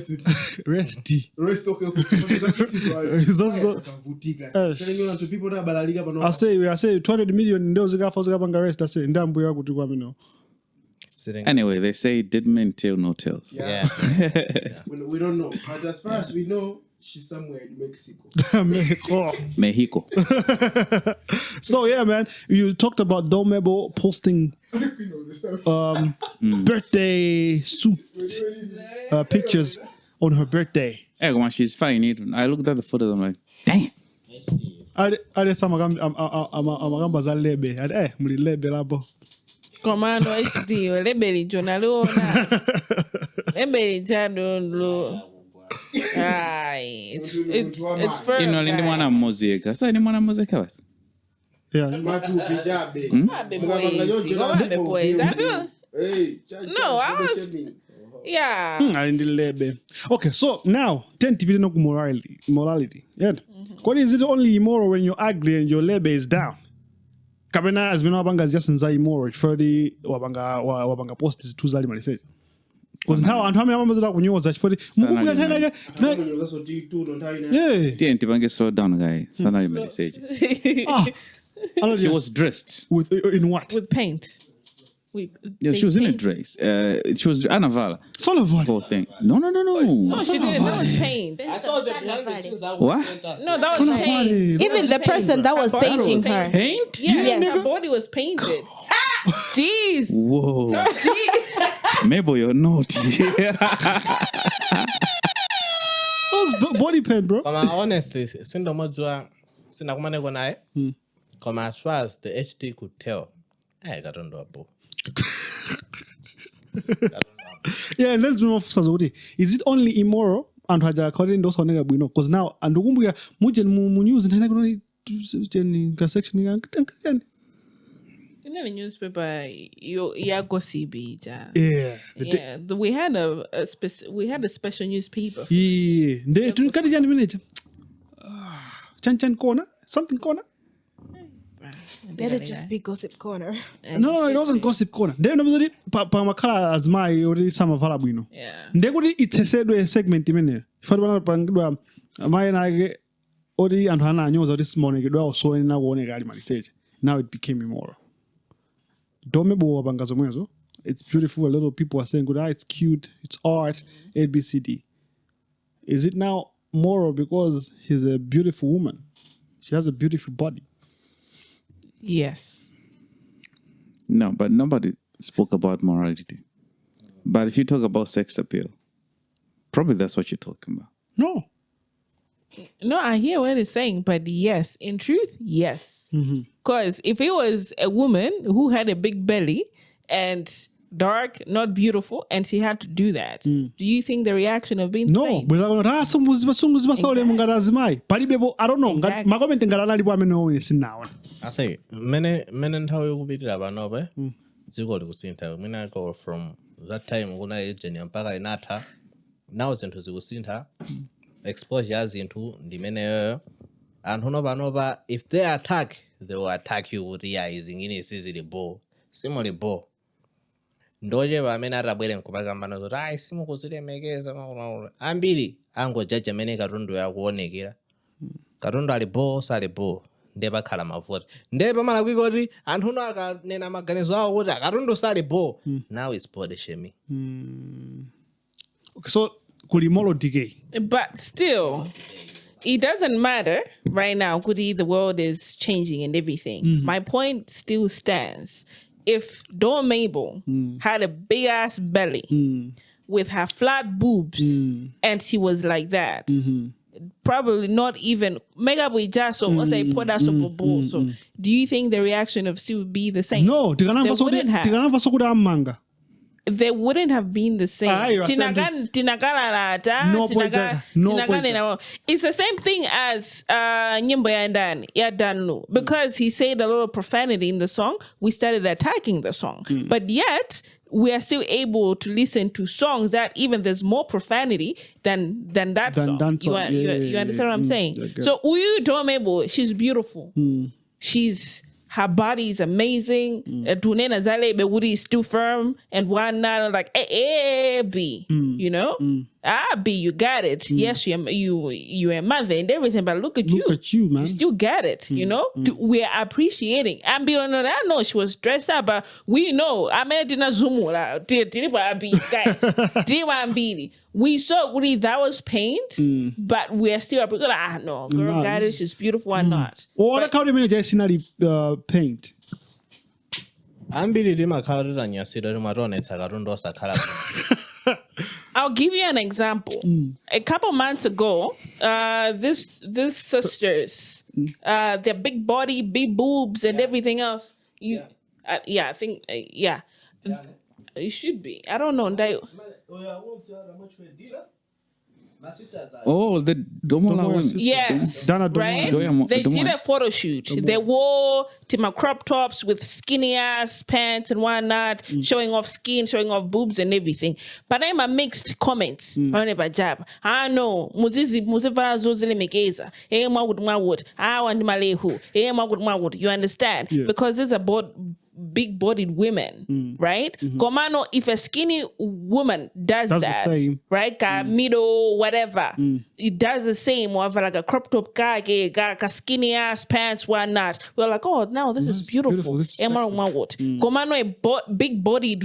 say 200 million ndio zikapanga rest. I say ndambu ya kuti kwamino. Anyway, they say dead men tell no tales. Yeah. We don't know, but as far as we know, she's somewhere in Mexico. Mexico. So yeah, man, you talked about Dollmabel posting birthday suit pictures on her birthday. Hey, when she's fine, I looked at the photos. I'm like, damn. I some amagamba za lebe. Muli lebe labo. Commando HD, lebe jonalona. Lebe jadolo. Ay, it's fair. You know, ni mwana mozeka. Sasa ni mwana mozeka basi. Yeah. No, I was Yeah. Okay, so now 10 tipite no morality. Yeah. What is it only immoral when you're ugly and your label is down? Kabena as bino abanga just nza immoral further wabanga post is tuzali maliseje. Because now and how many members that kunyoza chifodi mukubuya tena yeah. TNT bange slow down guy. Sana message. She was dressed with in what? With paint. Yeah, she was in a dress. She was Anavala. Soloval. Whole thing. No. No, she didn't. That was paint. I saw the behind the scenes. What? No, that was paint. Even the person that was painting her. Paint? Yeah, her body was painted. Jeez. Whoa. Jeez. Mabel, you're naughty. That was body paint, bro. Honestly, as far as the HT could tell, I got on the book. Yeah, and let's move Sazodi. Is it only immoral and haja according those onega buino? Because now and ukumbuya muje mu news and hena section In the newspaper, you gossip. Yeah. We had a special newspaper. Yeah. They to kadi jani manager. Chan corner, something corner. Let it just be gossip corner. No, it wasn't gossip corner. They never did pa makala as my already some of Arabuino. Yeah. They would it said a segment imene. For one pangwa my and I already and Hana news this morning it was so in now one message. Now it became immoral. Dollmabel bangazomezo. It's beautiful. A lot of people are saying good, it's cute, it's art, ABCD. Is it now moral because she's a beautiful woman? She has a beautiful body. Yes. No, but nobody spoke about morality. But if you talk about sex appeal, probably that's what you're talking about. No, I hear what it's saying, but yes, in truth, yes. Because if it was a woman who had a big belly and dark, not beautiful, and she had to do that, do you think the reaction of being the same? I don't know. Exactly. I say, many how you be about no be. Zigo Lucinta. When I go from that time when I agent and Paga Inata, now it's into Zucinta, exposures into the many and Honova. If they attack, they will attack you with realizing in a season bow, similarly bow. Ndoje wa mena rabwele mkubaga mbano rai simu kusile megeza ambili ango jaja mene karundo ya kuonekera karundo alibo ndeba kala mavuta ndeba Malawi goti anthu no akanena maganizo awo kuti karundo salibo now it's body shaming. Okay, so kulimolo decay. But still, it doesn't matter right now. Kudi, the world is changing and everything. My point still stands. If Dollmabel had a big ass belly with her flat boobs and she was like that, probably not even mega just so say put us up. So do you think the reaction of still would be the same? No, they wouldn't have. They wouldn't have been the same. It's the same thing as Nyimbo ya Ndani. Because he said a lot of profanity in the song, we started attacking the song. But yet, we are still able to listen to songs that even there's more profanity than that song. You understand what I'm saying? So Uyu Dollmabel, she's beautiful. Her body is amazing. Tunena zale be woody is still firm and whatnot. Like, B, you know? B, you got it. Yes, you're a mother and everything, but look at you. Look at you, man. You still got it, you know? We're appreciating. And beyond that, I know she was dressed up, but we know. I mean, didn't zoom guys. We saw really that was paint, but we're still no, girl got it, she's beautiful or not. Or the county manager scenery paint. I'll give you an example. A couple months ago, this sisters, their big body, big boobs, and everything else. I think, it should be. I don't know. Oh, the Domola women. Yes, Dana right? They did a photo shoot. They wore Tima crop tops with skinny ass pants and whatnot, showing off skin, showing off boobs and everything. But I'm a mixed comments. I know Muzizi Muziva Zozile Megeza. I want Malehu. You understand? Because there's a big-bodied women, right? Komano, if a skinny woman does that, the same. right? Middle, whatever, it does the same. Or like a crop top guy, skinny ass pants, whatnot. We're like, oh, now this is beautiful. This is Komano, a big-bodied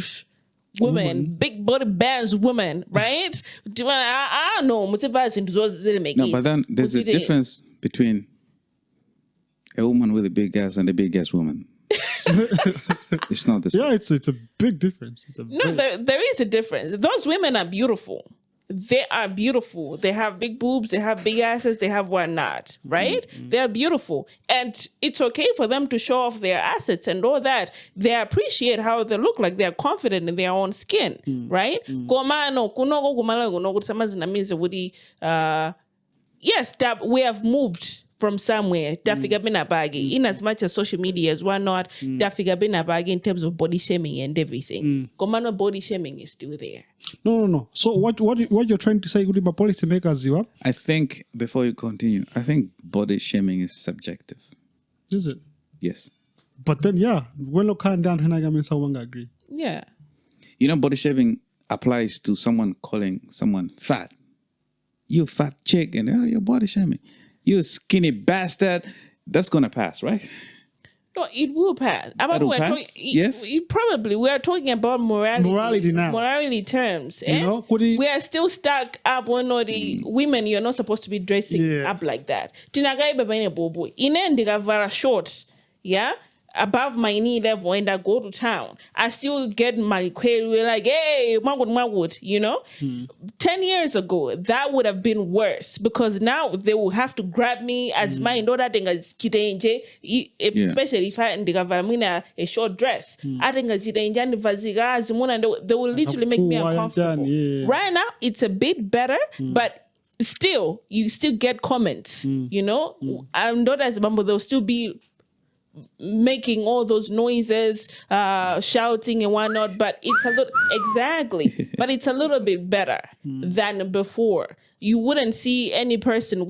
woman, big-bodied bands woman, right? I don't know. No, but then there's a difference between a woman with a big ass and a big ass woman. It's not the same. Yeah, it's a big difference. There is a difference. Those women are beautiful. They are beautiful. They have big boobs. They have big asses. They have whatnot, right? They are beautiful. And it's okay for them to show off their assets and all that. They appreciate how they look like. They are confident in their own skin, right? Yes, that we have moved from somewhere. In as much as social media is whatnot, in terms of body shaming and everything. Komano body shaming is still there. No. So what you're trying to say, Gugu, policymakers, you are? I think, before you continue, I think body shaming is subjective. Is it? Yes. But then, when you calm down, I agree. Yeah. You know, body shaming applies to someone calling someone fat. You fat chick, and you're body shaming. You skinny bastard. That's going to pass, right? No, it will pass. It'll pass? Yes. Probably. We are talking about morality. Morality now. Morality terms. You we are still stuck up on the women, you're not supposed to be dressing up like that. Tinagai baba bobo. Inendiga vara short. Yeah? Above my knee level and I go to town. I still get my query. We're like, hey, Magwood, you know? 10 years ago, that would have been worse because now they will have to grab me as my daughter thing as Kidenje, especially if I and a short dress. I think as Kidenja Vaziga, Zimuna, they will literally make me uncomfortable. Right now, it's a bit better, but still, you still get comments, you know? And daughters, they'll still be making all those noises, shouting and whatnot, but it's a little but it's a little bit better than before. You wouldn't see any person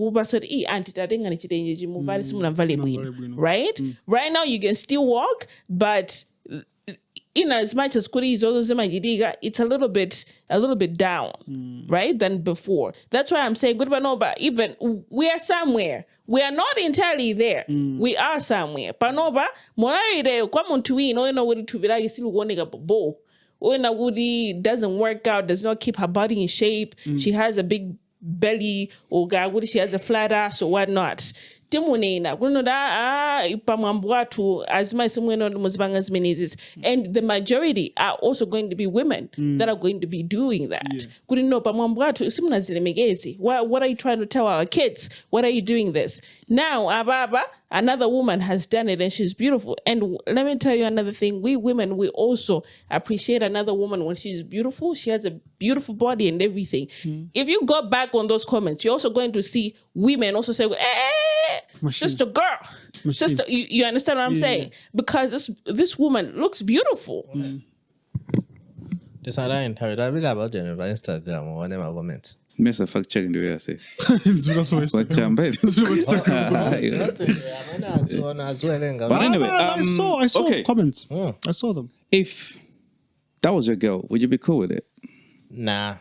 right? Right now you can still walk, but in as much as Kuri is also it's a little bit down, right, than before. That's why I'm saying but even we are somewhere. We are not entirely there. We are somewhere. Panoba, Monaire, Kwamuntuin, no way to be still wanting a bow. When a Woody doesn't work out, does not keep her body in shape. She has a big belly, or she has a flat ass or whatnot. Timunena, as my and the majority are also going to be women that are going to be doing that. What are you trying to tell our kids? What are you doing this? Now, Ababa, another woman has done it and she's beautiful. And let me tell you another thing. We women, we also appreciate another woman when she's beautiful. She has a beautiful body and everything. If you go back on those comments, you're also going to see women also say, hey, sister girl. Sister, you understand what I'm saying? Because this woman looks beautiful. This I really about Instagram or whatever comments. Miss a fact checking the way I say. But anyway, I saw comments. I saw them. If that was your girl, would you be cool with it? Nah.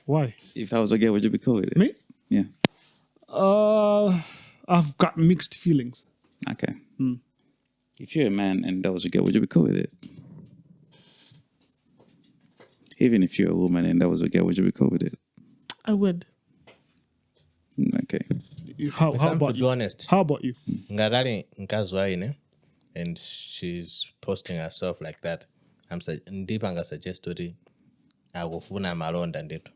Why? If that was your girl, would you be cool with it? Me? Yeah. I've got mixed feelings. Okay. If you're a man and that was your girl, would you be cool with it? Even if you're a woman and that was your girl, would you be cool with it? I would. Okay. How about you? Honest. How about you? Ngarari nkazwaine, and she's posting herself like that. I'm ndipanga suggest to akufuna malonda ndetu.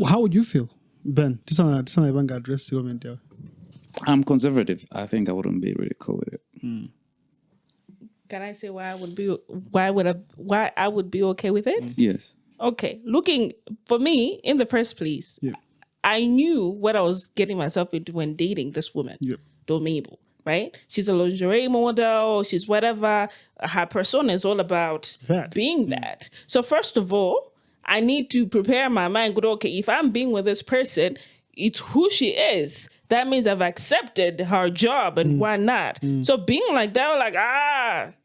How would you feel, Ben? This one even got addressed women there. I'm conservative. I think I wouldn't be really cool with it. Can I say why I would be okay with it? Yes. Okay, looking for me in the first place, I knew what I was getting myself into when dating this woman, Dollmabel, right? She's a lingerie model, she's whatever. Her persona is all about being that. So first of all, I need to prepare my mind. Good, okay, if I'm being with this person, it's who she is. That means I've accepted her job and why not? So being like that, like,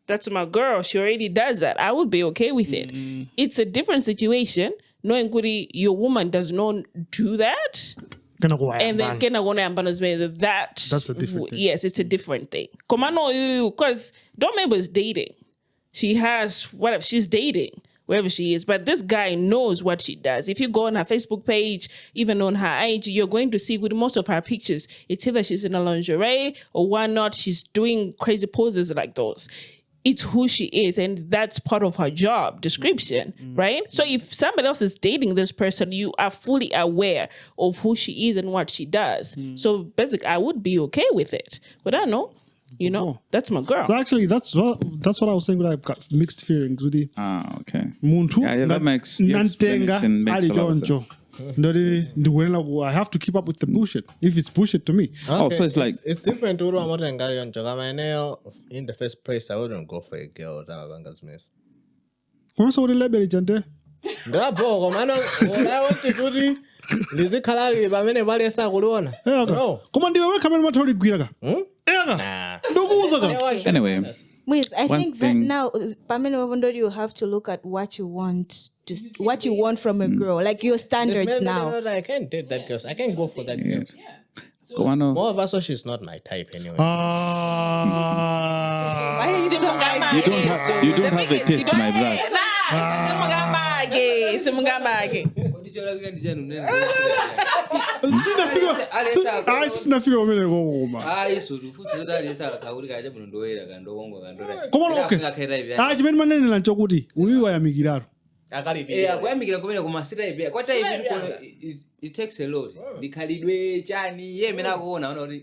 that's my girl. She already does that. I would be okay with it. It's a different situation. Knowing your woman does not do that. And then that's a different thing. Yes, it's a different thing. Because Dollmabel is dating. She has whatever she's dating, wherever she is. But this guy knows what she does. If you go on her Facebook page, even on her IG, you're going to see with most of her pictures, it's either she's in a lingerie or why not she's doing crazy poses like those. It's who she is, and that's part of her job description, right? So if somebody else is dating this person, you are fully aware of who she is and what she does. So basically, I would be okay with it. But I know, that's my girl. So actually, that's what I was saying. But I've got mixed feelings with the okay. Muntu. That makes your explanation makes a lot of sense. I have to keep up with the bullshit. If it's bullshit to me. Okay. So it's like it's different to in the first place. I wouldn't go for a girl that Banga's miss. What's all the label, Jante? What I want to do Lizi kalari ba mene bali esa kuliona. No. Come on, do come and tell you Gwiraga. Anyway. Wait, I think that now, Pamela, you have to look at what you want. Just what you want from a girl, like your standards now. I can't date that girl. I can't go for that girl. So, more of us, so she's not my type anyway. You don't have a taste, my brother. It takes a lot.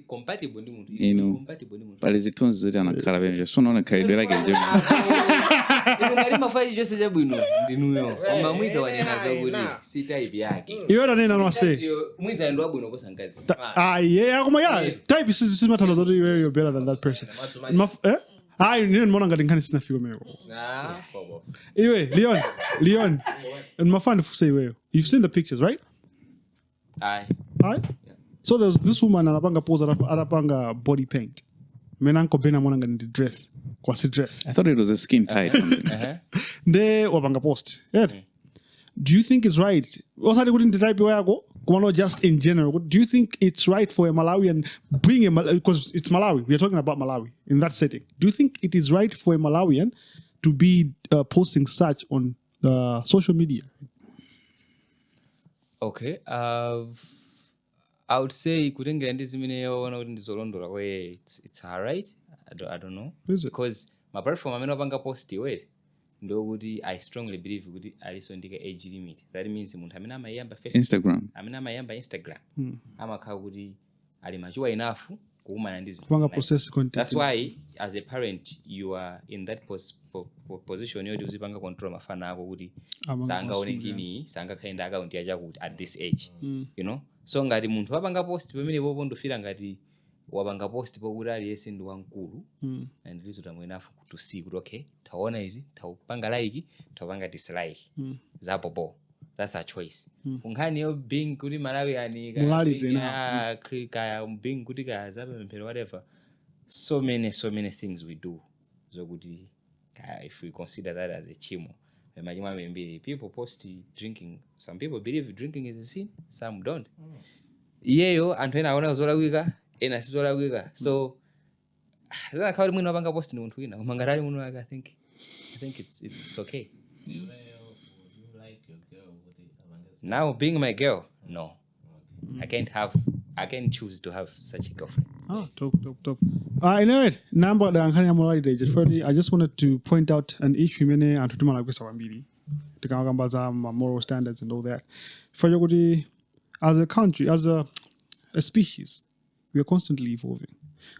Compatible but is it turns to an academy? So on a career like a you're an in say. Type is you're better than that person. I didn't want to get in snuff you. Anyway, Leon, and my friend say, you've seen the pictures, right? Aye. Yeah. So there's this woman and Abanga pose Arabanga body paint. Menanko Bena Monanga in the dress. Quasi dress. I thought it was a skin tight. They Wabanga post. Yeah. Do you think it's right? What are they going to type where I go? Just in general, do you think it's right for a Malawian being because it's Malawi? We are talking about Malawi in that setting. Do you think it is right for a Malawian to be posting such on social media? Okay. I would say couldn't get this way. It's alright. I don't know. Is it? Because my platform I'm not post it. I strongly believe I listen to the age limit. That means I'm Facebook. Instagram. I'm Instagram. I'm a kawudi. I'm mature enough. Process content. That's why, as a parent, you are in that position. You're using control my fan. Sanga onekini, sanga kainda account yaja at this age. You know. So ngadi muntu wabanga post. Pemene bobo ndo feel ngadi wabanga post pogurali yesi ndo wankulu. And this is enough to see. Okay, taona hizi, taupanga like, taupanga dislike. Zabobo. That's a choice. Ungani yo being kuri Malawi ani krika being kuri ka zabe whatever. So many things we do. So good if we consider that as a chimo. People post drinking. Some people believe drinking is a sin. Some don't. Yeyo antwena aona zola wika ena sizola wika. So that how many banga post ni muntu wina. Mangarari munu I think it's okay. Now being my girl, no. I can't choose to have such a girlfriend. Top. I know it. Number the Ankanya Molai. I just wanted to point out an issue many and to do Malawi to Kamagambaza, moral standards and all that. For Yogudi, as a country, as a species, we are constantly evolving.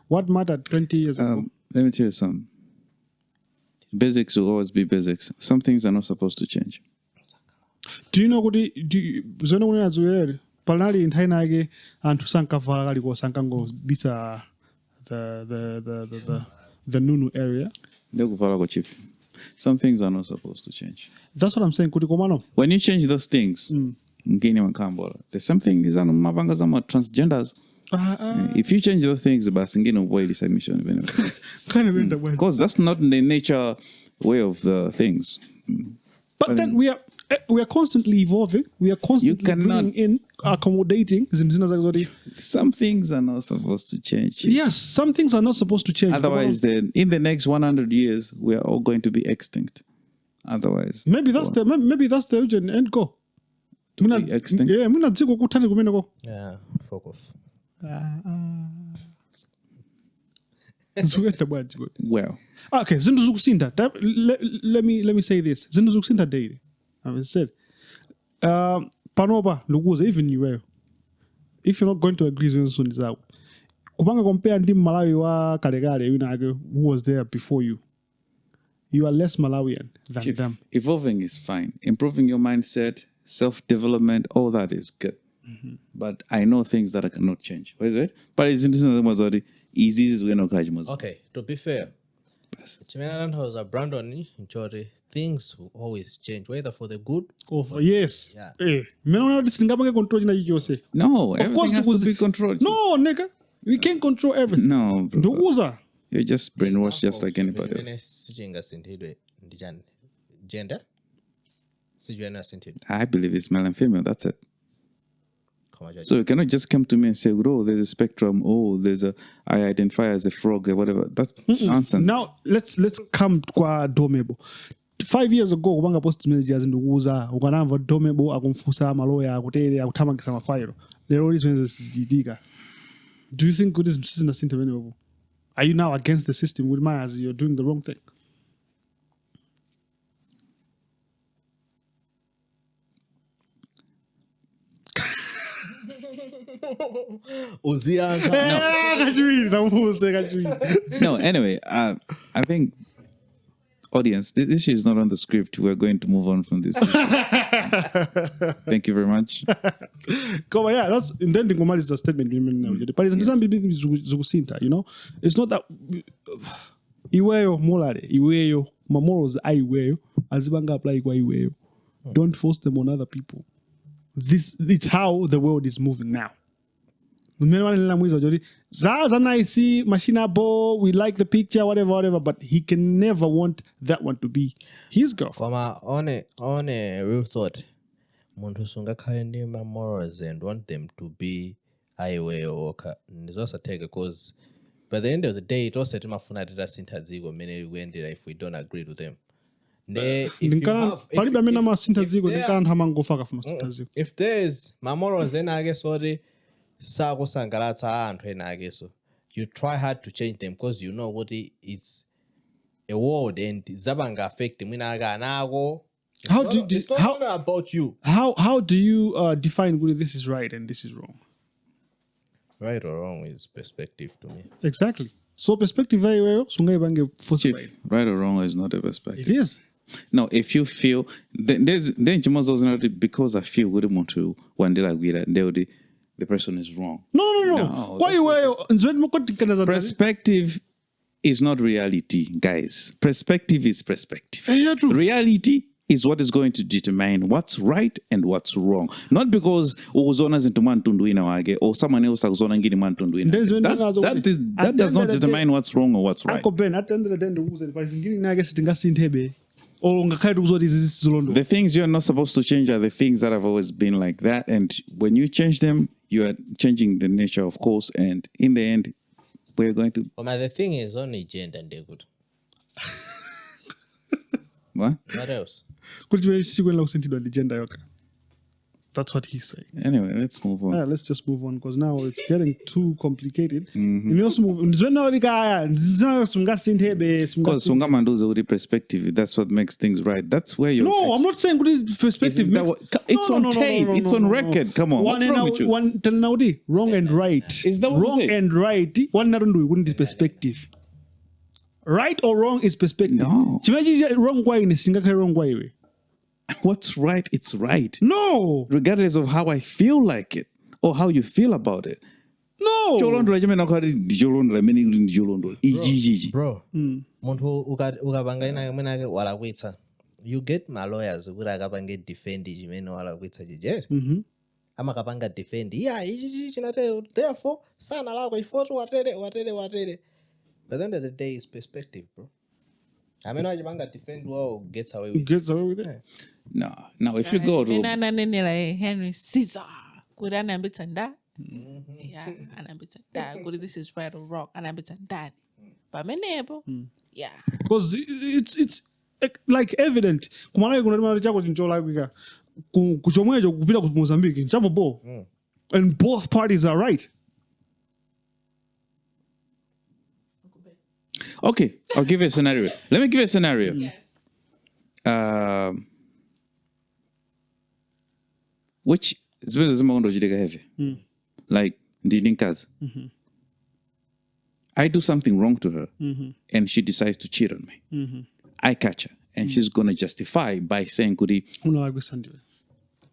What mattered 20 years ago? Let me tell you something. Basics will always be basics. Some things are not supposed to change. Do you know kuti zone kunena zuere panali nthawi nake anthu sankavala kaliko sankango bisa the Nunu area. Some things are not supposed to change. That's what I'm saying. Kuti komano. When you change those things, there's something these are transgenders. If you change those things, because that's not the nature way of the things. But then we are constantly evolving. We are constantly bringing in, accommodating. Some things are not supposed to change. Yes, some things are not supposed to change. Otherwise, then in the next 100 years, we are all going to be extinct. Otherwise, maybe that's the end goal. To be extinct. Yeah, yeah, fuck off. Well, okay, let me say this. Daily. I said, Panoba, Luguza, even you, if you're not going to agree with soon, Kubanga compare and Malawi wa Kalegare, who was there before you. You are less Malawian than them. Evolving is fine. Improving your mindset, self-development, all that is good. Mm-hmm. But I know things that I cannot change. What is it? But it's easy. Okay, to be fair, Chimenaland was a Brandon in things will always change, whether for the good or for yes. Yeah. No, everything has to be controlled. No, nigga. We can't control everything. No, bro. You're just brainwashed just like anybody else. Gender? I believe it's male and female, that's it. So you cannot just come to me and say, oh, there's a spectrum, I identify as a frog or whatever. That's nonsense. Now let's come to Dollmabel. 5 years ago, kubanga post managers ndukuza ukanamva Dollmabel akumfusa maloya akutele akuthamangisa mafailo. Lero izwenzo sijitika. Do you think good is the Are you now against the system with my as you're doing the wrong thing? No, anyway, I think, audience, this issue is not on the script. We're going to move on from this issue. Thank you very much. Yeah, that's intending to is a statement. You know, it's not that iweyo molare, iweyo morals iweyo azibanga apply kwa iweyo. Don't force them on other people. It's how the world is moving now. We like the picture, whatever, but he can never want that one to be his girlfriend. On a real thought, muntu sunga khaindi ma morals and want them to be highway or also take because by the end of the day, it also mafuna data syntazigo many if we don't agree with them. If there is my morals, then I guess sorry. You try hard to change them because you know what it's a world and Zabanga affect them. It's not about you. How do you define whether this is right and this is wrong? Right or wrong is perspective to me. Exactly. So perspective very well. Right or wrong is not a perspective. It is. No, if you feel then because I feel we don't want to one day like the person is wrong. No. Perspective is not reality, guys. Perspective is perspective. Yeah, true. Reality is what is going to determine what's right and what's wrong. Not because or someone else that does not determine what's wrong or what's right. The things you're not supposed to change are the things that have always been like that. And when you change them, you are changing the nature, of course. And in the end, we're going to... But the thing is only gender and they're good. What? What else? That's what he's saying. Anyway, let's move on. Yeah, let's just move on because now it's getting too complicated. Because perspective, that's what makes things right. That's where you're... No, I'm not saying perspective. It's on tape. It's on record. Come on. What's wrong with you? Wrong and right. Is that what wrong and right? One not do it perspective. Right or wrong is perspective. No. Wrong way in a single wrong way. what's right, it's right. No. Regardless of how I feel like it or how you feel about it. No. Bro, muntu ukabanga ina wala kwitsa. You get my lawyers ukuthi akabange defend chimene wala kwitsa chijere. Ama kapanga defend. Yeah, chinate therefore sana lako ifoto watere. But at the end of the day, it's perspective, bro. I mean, I defend well gets away with it. Gets away with it? No. Now, if you go to... Henry Caesar. Could I name it and that? Yeah, and I'm that. Could this is right or wrong? And I'm that. But my neighbor, yeah. Because it's like evident. Kumana kuna rima chako chinchola kwika. Kuchomwejo kupita ku Mozambique. Chapo bo. And both parties are right. Okay, I'll give you a scenario. Let me give you a scenario. Yes. Which is heavy. Like Ndinkas. I do something wrong to her and she decides to cheat on me. I catch her and she's gonna justify by saying, Kudi,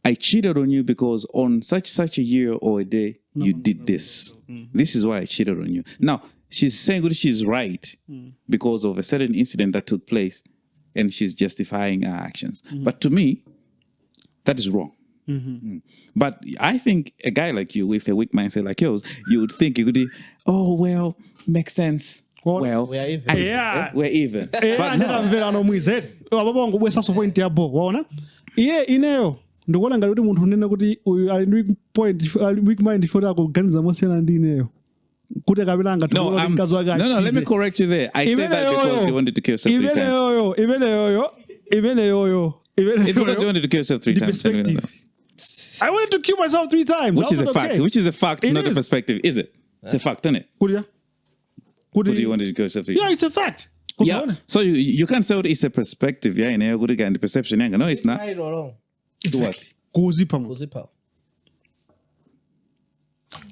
I cheated on you because on such a year or a day you did this. This is why I cheated on you. Now she's saying that she's right because of a certain incident that took place and she's justifying her actions. But to me, that is wrong. But I think a guy like you with a weak mindset like yours, you would think you could be, oh, well, makes sense. What? Well, We are even. Yeah. we're even. But no. Ababongo bwesaso point yabo waona iye ineyo ndikuona ngati kuti munthu unene kuti uyu ali weak point weak mind for akuganiza mosiyana ndi ineyo kuti akapita anga No, let me correct you there. I said that because you wanted to kill yourself 3 times. It's because you wanted to kill yourself 3 times. I wanted to kill myself 3 times. Which is a fact. Okay. Which is a fact, It not a is. perspective, is it? It's a fact, isn't it? Could You wanted to kill yourself 3 Yeah, times. it's a fact. Yeah. So you can't say it's a perspective, yeah, in a good and the perception. No, it's not. Right or wrong? Exactly. Kuzipa. Kuzipa.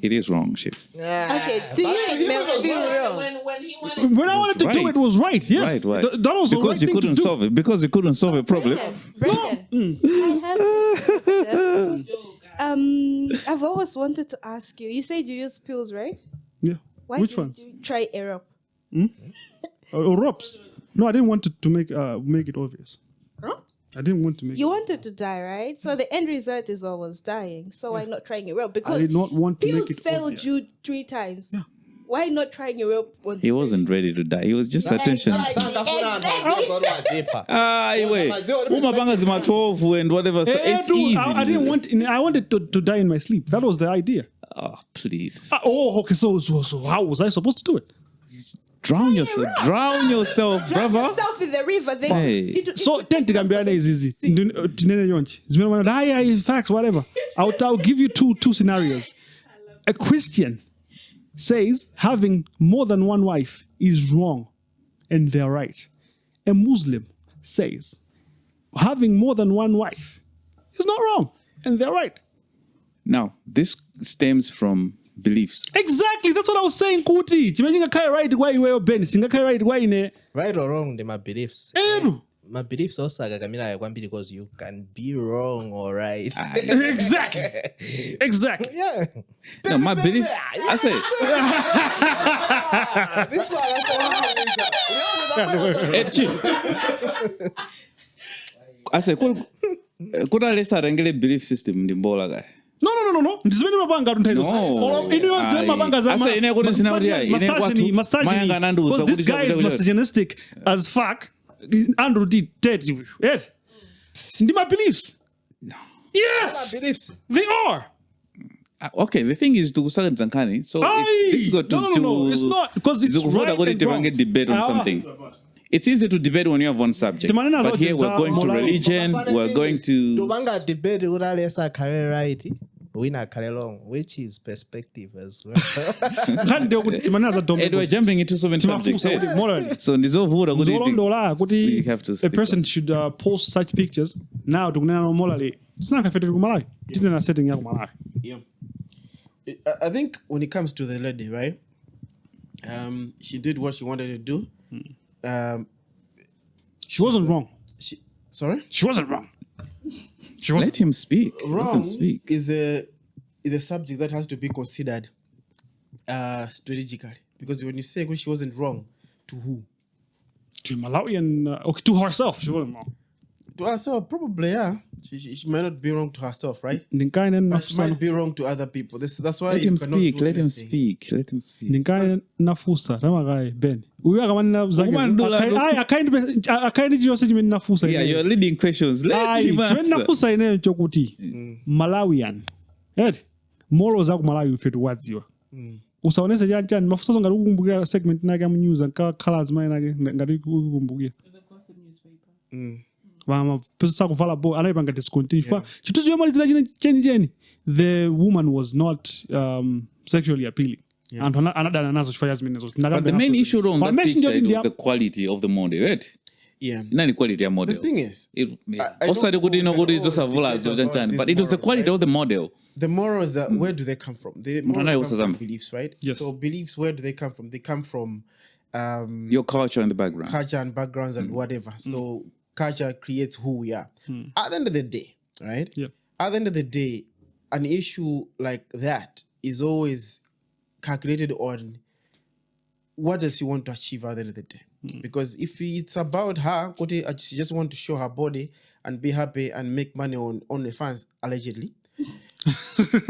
It is wrong, shit. Okay, do you feel real? When he wanted When I wanted to do it, it was right. Yes. Right. That was the right Because you thing couldn't to do. solve it. Because you couldn't solve a problem. Brendan, I've always wanted to ask you. You said you use pills, right? Yeah. Why Which didn't ones? you try Aerope? Or ropes. No, I didn't want to make it obvious. Huh? I didn't want to make You it. wanted to die, right? So the end result is always dying. So why not trying Aerope? Because I did not want to pills make it failed obvious. you 3 times. Yeah. Why not trying Aerope? He wasn't ready to die. He was just attention. Anyway, umabanga zima 12 and whatever. So it's easy. I didn't want. I wanted to die in my sleep. That was the idea. Oh, please. Okay. So how was I supposed to do it? Drown yourself. Drown yourself, Drown brother. yourself in the river. Then Hey. So tentikambiyana izizi. Tinene yonchi. Zimene wana facts whatever. I'll give you two scenarios. A Christian says having more than one wife is wrong, and they're right. A Muslim says having more than one wife is not wrong, and they're right. Now, this stems from beliefs. Exactly, that's what I was saying. Kuti, chimejinga kai right why you wear Ben, singa kai right why ne. Right or wrong, they my beliefs. Edu. My beliefs also agakamila yakwambi because you can be wrong or right. Exactly. Exactly. Yeah. No, my beliefs. I say. This one. Chief. I say, could I less arrange belief system in the bola guy? No. Ndizimene mabanga tuntaizo. No. Ino mabanga za. I say ine kuti sina kuti ine misogyny. Because this guy is misogynistic as fuck. Andrew did dead. Yes. Ndi my beliefs. No. Yes. My beliefs. They are. Okay, the thing is to Sagan Zankani, so it's difficult to No, it's not because it's right and wrong. Debate on something. It's easy to debate when you have one subject. But here we're going to religion, we're going to... Tubanga debate uralesa kare right, wina kare long, which is perspective as well. And we're jumping into so many subjects. So in this over, we have to a person should post such pictures now to kunena morally. It's not affected to Malawi. It's not setting yako Malawi. Yeah. I think when it comes to the lady, right? She did what she wanted to do. She wasn't wrong. Sorry? She wasn't wrong. Let him speak. Let Wrong him speak. is a subject that has to be considered strategically, because when you say she wasn't wrong, to who? To Malawian, okay, to herself. She wasn't wrong. To herself, probably, yeah. She might not be wrong to herself, right? Ninkane But she might be wrong to other people. That's why Let you him cannot speak. do Let him anything. speak. Let him speak. Ninkane nafusa tamagai Ben. Uyu akamana zake. Akaindi chiyonse chimene nafusa. Yeah, you're leading questions. Let him chimene answer. nafusa ineyo chokuti Malawian. Eti morals aku Malawi ife tuwadziwa. Usaonese chani mafusa ngati ukukumbukira segment nake ya news nka colors mine nake ngati ukukumbukira. Vama pesa kuvala bo anaipanga discontinue. Chituzo yomalizira cheni. The woman was not sexually appealing. And another nazo chifanya zimenezo. But the main issue on that picture was the quality of the model, right? Yeah. Not the quality of model. The thing is, also the good is just a but it was the quality of the model. The morals that where do they come from? The morals come from beliefs, right? Yes. So beliefs, where do they come from? They come from Your culture and the background. culture and backgrounds and whatever. So culture creates who we are. At the end of the day, right? Yeah. At the end of the day, an issue like that is always calculated on what does she want to achieve at the end of the day. Because if it's about her, she just want to show her body and be happy and make money on OnlyFans, allegedly,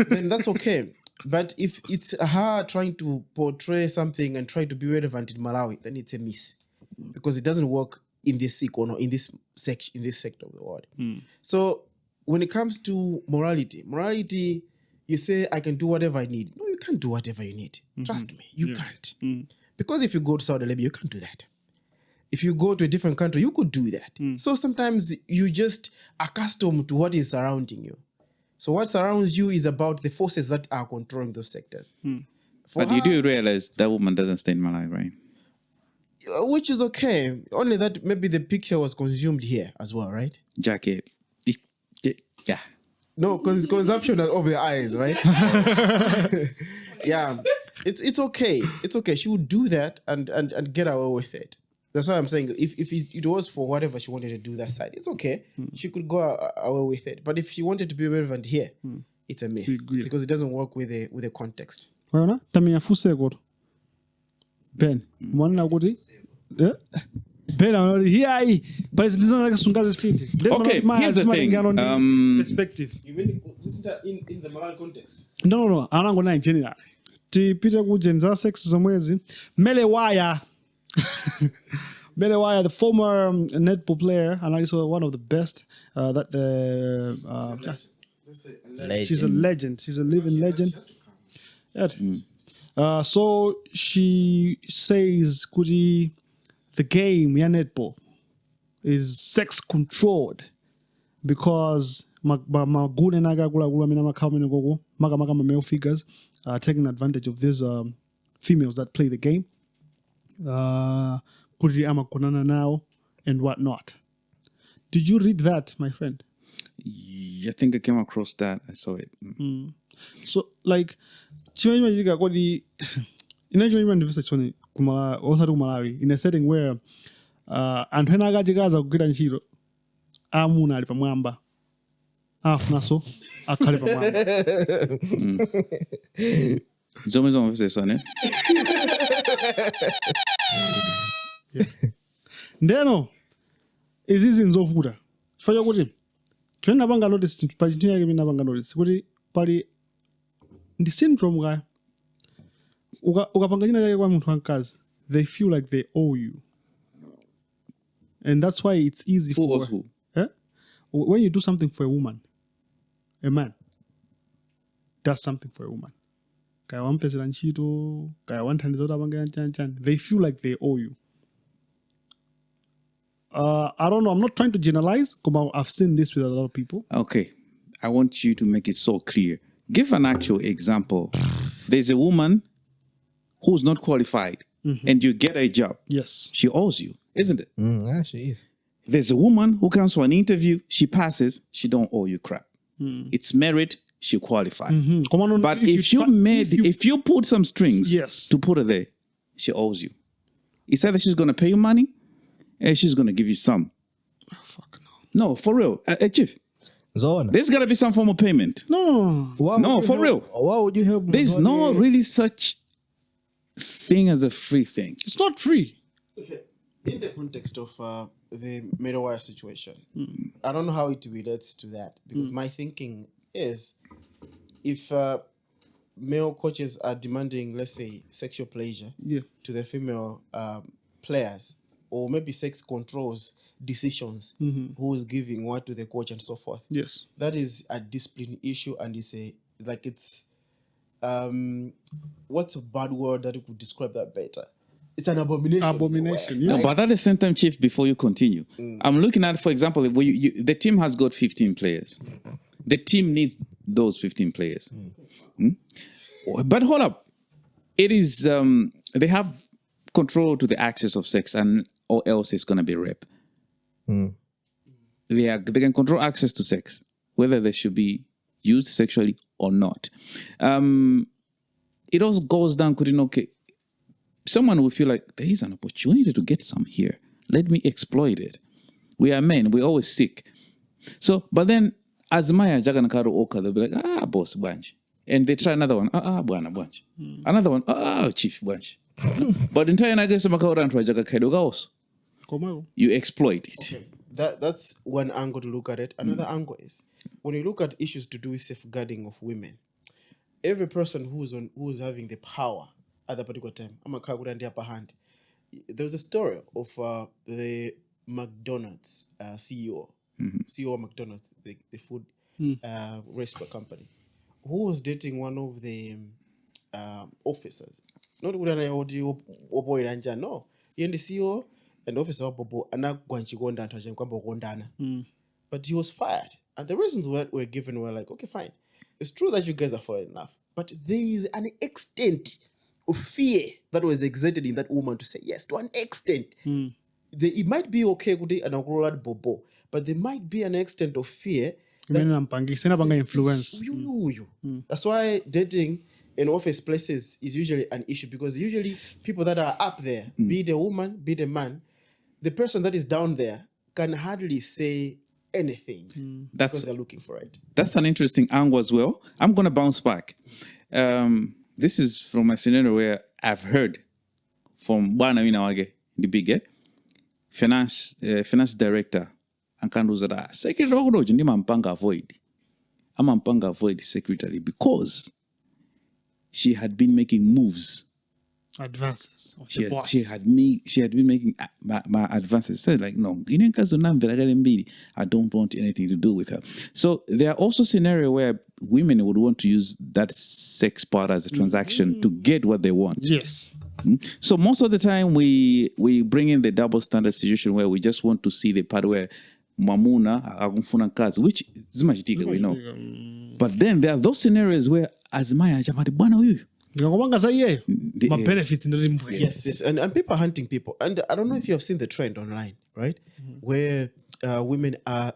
then that's okay. But if it's her trying to portray something and try to be relevant in Malawi, then it's a miss, because it doesn't work in this economy, in this section, in this sector of the world. So when it comes to morality, you say I can do whatever I need. No, you can't do whatever you need. Trust me, you can't. Because if you go to Saudi Arabia, you can't do that. If you go to a different country, you could do that. So sometimes you just accustomed to what is surrounding you. So what surrounds you is about the forces that are controlling those sectors. But you do realize that woman doesn't stay in Malawi, right? Which is okay. Only that maybe the picture was consumed here as well, right? Jacket. Yeah. No, because it's consumption of the eyes, right? Yeah. It's okay. It's okay. She would do that and get away with it. That's why I'm saying if it was for whatever she wanted to do that side, it's okay. She could go away with it. But if she wanted to be relevant here, it's a miss, because it doesn't work with the context. Waona tamia fuse koto Ben mwana kuti Ben anori here but it's not like sungaze city. Okay, here's the thing. Perspective. You mean in the Malawi context? No. Anango na in general. Tipita kujenza sex zomwezi Melewaya. Melewaya, the former netball player, and also one of the best. She's a legend. She's a living legend. Yeah. So she says, "Kuti, the game, netball, is sex controlled because magune naga gula mina makamene gogo maga male figures are taking advantage of these females that play the game. Kuti amakonana now and whatnot." Did you read that, my friend? I think I came across that. I saw it. So, like, chimajika kodi inachimajima ndivisa chone kumala osatu Malawi in a setting where anthu ena akachikaza kugwira ntchito amuna ali pamwamba afunaso akhale pamwamba. Zomwe mvise sone. Ndeno izizi nzovuta chifukwa kuti chona panga notice pa chinthu yake mina panga notice kuti pali ndi syndrome kaya ukapanga china chake kwa munthu wamkazi, they feel like they owe you, and that's why it's easy for who? When you do something for a man does something for a woman, kaya wampesera ntchito kaya wanthandiza kuti apanga chani, they feel like they owe you. I don't know. I'm not trying to generalize, because I've seen this with a lot of people. Okay. I want you to make it so clear. Give an actual example. There's a woman who's not qualified and you get a job. Yes. She owes you, isn't it? Yeah, she is. There's a woman who comes for an interview. She passes. She don't owe you crap. It's merit. She qualified. But if you put some strings to put her there, she owes you. It's either she's going to pay you money and she's going to give you some. Oh, fuck no. No, for real. Chief. Zona. There's got to be some form of payment. No. No, for real. Why would you help? There's no really such thing as a free thing. It's not free. Okay. In the context of the middleware situation, I don't know how it relates to that because my thinking is if male coaches are demanding, let's say, sexual pleasure to the female players, or maybe sex controls decisions, who is giving what to the coach and so forth. Yes. That is a discipline issue, and it's what's a bad word that you could describe that better? It's an abomination. Abomination, No, yes. but at the same time, Chief, before you continue, I'm looking at, for example, the team has got 15 players. The team needs those 15 players. But hold up. It is, they have control to the access of sex, or else it's going to be rape. They can control access to sex, whether they should be used sexually or not. It also goes down, okay, someone will feel like there is an opportunity to get some here. Let me exploit it. We are men. We always seek. So, but then, as Maya Jaganakaru Oka, they'll be like, boss, bunch. And they try another one, buana, bunch. Another one, chief, bunch. But entire Nagasa Makaran Rajaga Kedogaos. You exploit it. Okay. That's one angle to look at it. Another angle is when you look at issues to do with safeguarding of women, every person who's having the power at that particular time, I'm a upper hand. There was a story of the McDonald's CEO, CEO of McDonald's, the food restaurant company, who was dating one of the officers. Not no, he and the CEO and the officer but he was fired. And the reasons were given were like, okay, fine. It's true that you guys are falling enough, but there is an extent of fear that was exerted in that woman to say yes, to an extent. It might be okay, but there might be an extent of fear. Influence. That's why dating in office places is usually an issue, because usually people that are up there, be the woman, be the man, the person that is down there can hardly say anything because they're looking for it. That's an interesting angle as well. I'm going to bounce back. This is from a scenario where I've heard from Bwana Winawage, the big finance director, and Kanduzada, Secretary I'm avoid secretary because she had been making moves. Advances. She had been making my advances. Said like, no, I don't want anything to do with her. So there are also scenarios where women would want to use that sex part as a transaction to get what they want. Yes. So most of the time we bring in the double standard situation where we just want to see the part where Mamuna agumfuna kazi, which is majitika, we know. But then there are those scenarios where Azmaya jamadi bwana huyu. Yes, and people are hunting people. And I don't know if you have seen the trend online, right? Where women are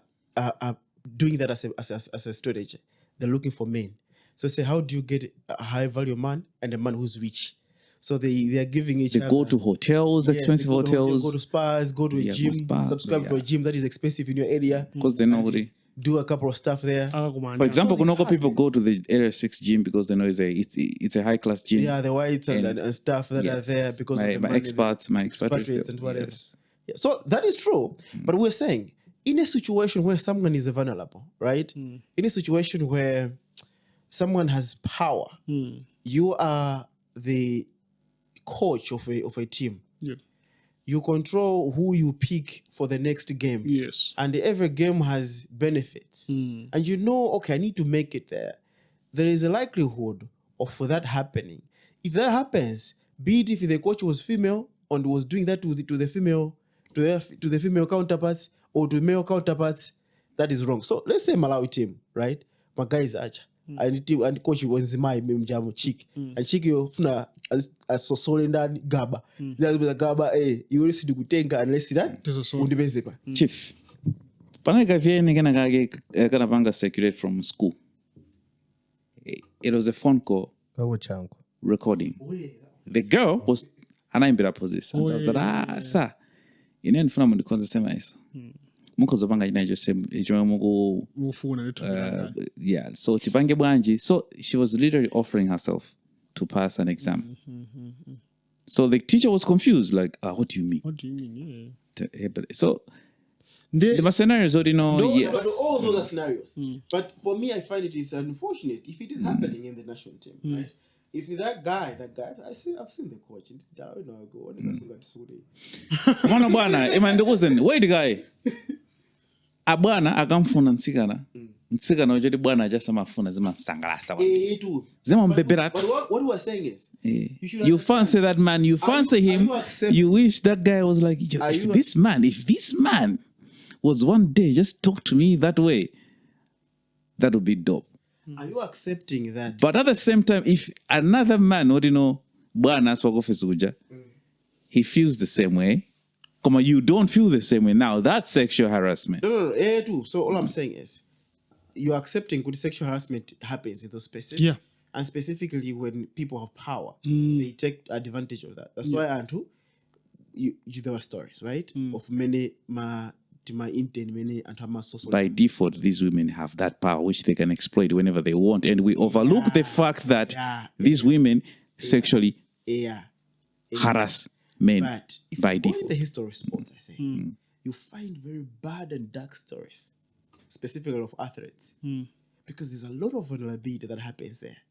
doing that as a strategy. They're looking for men. So say, how do you get a high value man and a man who's rich? So they are giving each other. They go to hotels, expensive hotels. Go to spas, go to a gym, subscribe to a gym that is expensive in your area. Because they know do a couple of stuff there. For example, Konoko people go to the Area 6 gym because they know it's a high class gym. Yeah, the whites and stuff that are there because my of the expatriates and whatever. Yes. Yeah, so that is true. But we're saying in a situation where someone is vulnerable, right? In a situation where someone has power, you are the coach of a team. Yeah. You control who you pick for the next game. Yes. And every game has benefits. And you know, okay, I need to make it there. There is a likelihood of that happening. If that happens, be it if the coach was female and was doing that to the female counterparts or to male counterparts, that is wrong. So let's say Malawi team, right? My guy is Archer. And coach was my mjamu chick. And chick you funa as so solendani gaba. Zaza gaba you already do gutenga unless that undibezepa. Chief. Panaga viene kana banga security from school. It was a phone call recording. The girl was anaimbira position. I was like, sir. Inen funa mu konza sema iso. mukuzopanga inacho chomwe mufuna yeah, so tipange bwanji. So she was literally offering herself to pass an exam. So the teacher was confused, like, what do you mean? What do you mean? So there were scenarios, yes. But all those are scenarios. But for me, I find it is unfortunate if it is happening in the national team, right? If that guy, I've seen the coach. Mwana bwana, wait guy. Abwana akamfuna nsikana ojoti bwana ajasa mafuna zima sangalasa. Zima mbeberat. But what we are saying is, you fancy that man, you fancy him, you wish that guy was like, if this man was one day just talk to me that way, that would be dope. Are you accepting that? But at the same time, if another man, bwana swagofisuja, he feels the same way, you don't feel the same way, now that's sexual harassment. No. So all I'm saying is, you're accepting good sexual harassment happens in those spaces. Yeah. And specifically when people have power, they take advantage of that. That's why there were stories, right? Of many by default, these women have that power which they can exploit whenever they want, and we overlook the fact that these women sexually harass men but if by you go default. in the history of sports, I say, you find very bad and dark stories, specifically of athletes, because there's a lot of vulnerability that happens there.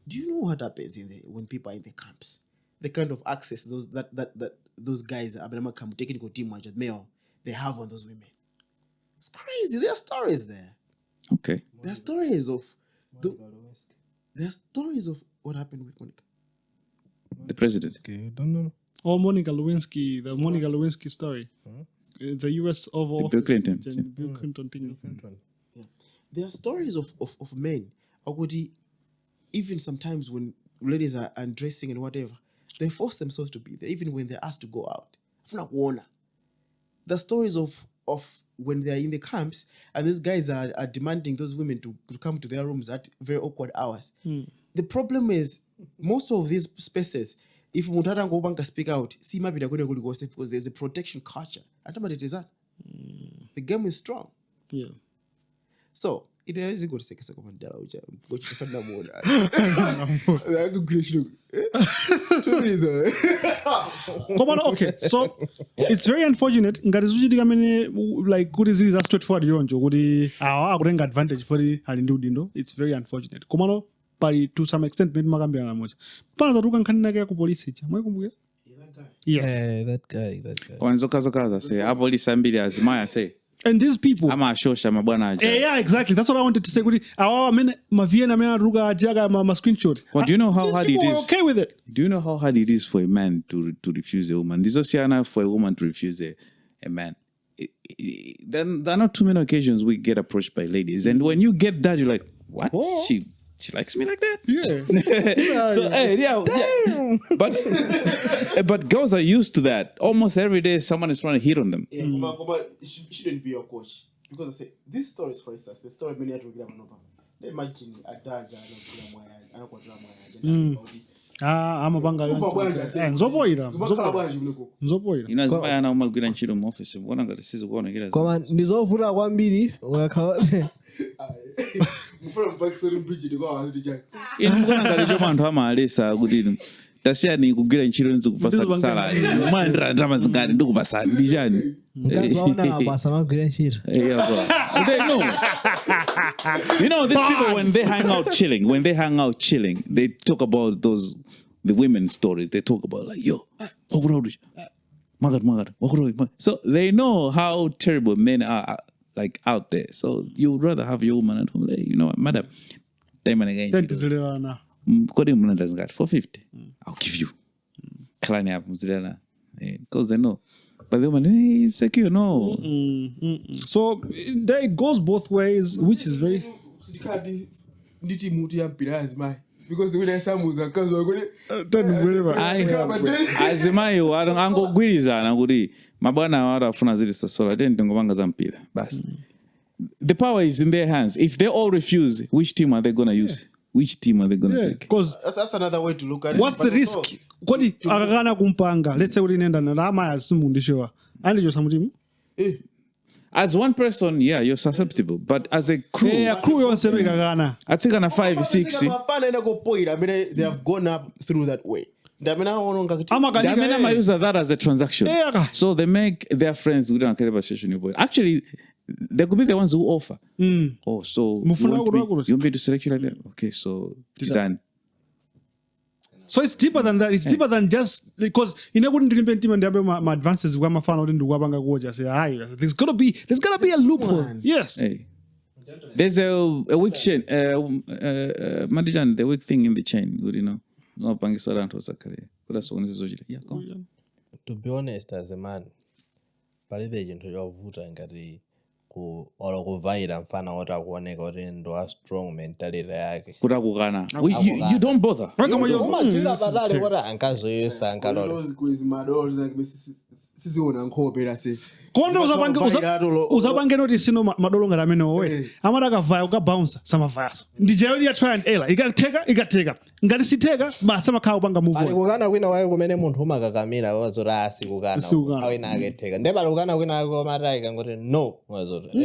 Do you know what happens when people are in the camps? The kind of access those guys, technical team male, they have on those women. It's crazy. There are stories there. Okay. There are stories of what happened with Monica. The president. Okay, I don't know. Or Monica Lewinsky, the Monica Lewinsky story. The U.S. Oval Bill Clinton. Bill Clinton thing. Yeah. There are stories of men. Even sometimes when ladies are undressing and whatever, they force themselves to be there, even when they're asked to go out. The stories of when they're in the camps and these guys are demanding those women to come to their rooms at very awkward hours. The problem is, most of these spaces, if Mutara Ngobanga speak out, see maybe they're going to go because there's a protection culture. The game is strong. Yeah. So, it is a good second. Okay, so it's very unfortunate. Like good is a straightforward yonjo. Good advantage for the Halindu. It's very unfortunate. Komano pari to some extent made Magambia na moja. Pana tukan kanina ku police cha. Mwekumbuka? Yes. Yeah, that guy. Wanzokazokaza say apolice ambili azimaya say. And these people, yeah, exactly. That's what I wanted to say. Do you know how hard it is? Okay with it. Do you know how hard it is for a man to refuse a woman? This is for a woman to refuse a man. There are not too many occasions we get approached by ladies, and when you get that, you're like, "What? Oh. She likes me like that?" Yeah. But girls are used to that. Almost every day, someone is trying to hit on them. Yeah, it shouldn't be your coach, because I say these stories, for instance, the story many have to get imagine a daja I'm a banga. Nzopoira. Inazimaya na umagwira nchiro mu office. Mbona ngati sizo kuona kila. Kwa ndizovuta kwambiri Bridget kwa wazidi mbona ngati choma anthu amalesa kuti tasiya ni kugira nchiro nzo kupasa sala. Mandra drama zingati ndikupasa ndijani. Ngazaona abasa magwira nchiro. They know. You know, these people when they hang out chilling, they talk about the women's stories. They talk about like, yo, so they know how terrible men are like out there. So you would rather have your woman at home, like, you know what, madam, time and again. For 50, I'll give you. Because they know. But the woman, hey, secure, no. So there it goes both ways, which is very. Because when I say Mussa, azimayo angogwirizana kuti mabwana warafuna zili sosola then ngomanga zampira bas. The power is in their hands. If they all refuse, which team are they going to use? Which team are they going to take? Because that's another way to look at it. What's the risk? Kwani akakana kumpanga. Let's say uri nenda na rama ya simu ndishowa. Andi jo samutimu? As one person, yeah, you're susceptible. But as a crew, crew yonse ikakana. Atsikana 5, 6. They have gone up through that way. Damena use that as a transaction. So they make their friends who don't care about session. Actually, they could be the ones who offer. Oh, so you want me to select you like that? Okay, so it's done. So it's deeper than that. It's deeper than just because wouldn't invent my advances where my fan wouldn't do say there's gotta be a loophole. Yes. Hey. There's a weak chain. Madijan, the weak thing in the chain, No pangisora nto zakare. Yeah, come on. To be honest, as a man, palibe chintu chovuta ngati olo kuvaira mfana ota kuoneka kuti ndo strong mentality yake. Kutakukana. You don't bother. Umazwika patali kuti ankazoyesa ankalole. Siziona nkhope se. Kondo uzabange noti sino madolo ngati amene owe amati akavaya ukabounce samavayaso ndijayo ya try and error ikateka ngati siteka basi amakhala upanga move on alikukana kwina wayo kumene munthu umakakamira wazoti asikukana awina aketheka nde palikukana kwina wako amatayika ngoti no wazoti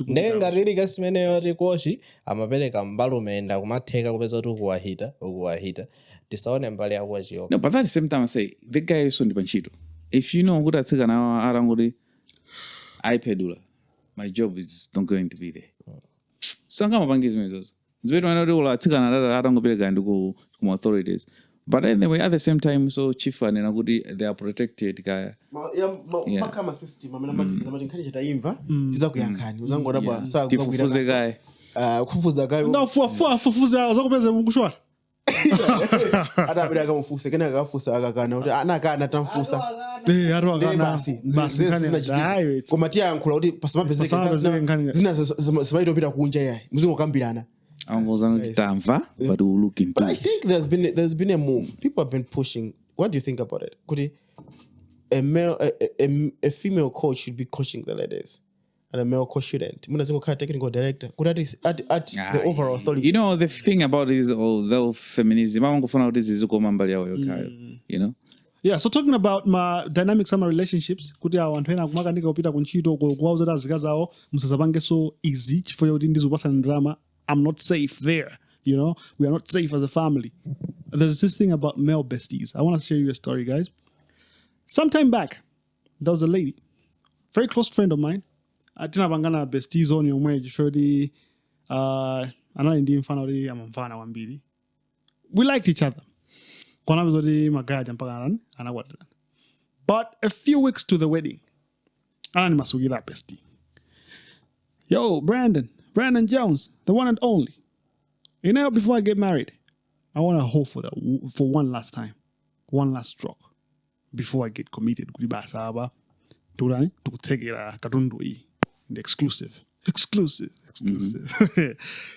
nde ngati ili kasi imene yoti kochi amapereka mbalumenda kumatheka kupeza kuti ukuwahita tisaone mbali yako chiyoka. No, but at the same time I say the guy is on the banchito. If you know good at Sigana Arangudi, I pedula. My job is not going to be there. Some kind of bank is measures. It's better when I do like Sigana Arangobega and go to authorities. But anyway, at the same time, so chief and they are protected guy. Kama system, zamani nkani chataimva, tiza kuyankani. Uzangoda bwa saa kufuza guy. Kufuza guy. No, fufuza uzakupeza mkushwa. Ada bila kama mfusa kena akafusa akakana uti anakana tamfusa basi kana kumatia ankula uti pasama bezeka zina zimaito pita kunja yayi muzingo kambirana angozana kitamva but we look into it. I think there's been a move. People have been pushing. What do you think about it? Could a female coach should be coaching the ladies and a male coach shouldn't? Munazingo ka technical director could at the overall authority. You know the thing about this although feminism I want to find out this is mambali yao you know. Yeah, so talking about my dynamic summer relationships, kuti awanthu kumaka ndika kupita kunchito kwauza tazika zawo musazapange so easy chifukwa kuti ndizopasa drama. I'm not safe there, you know. We are not safe as a family. There's this thing about male besties. I want to share you a story, guys. Sometime back, there was a lady, very close friend of mine. Atina bangana besties on your way. Shorty, another Indian family. I'm fan of wambili. We liked each other. But a few weeks to the wedding, I masugi that bestie. Yo, Brandon Jones, the one and only. You know, before I get married, I want to hope for one last time, one last stroke before I get committed. To take it the exclusive.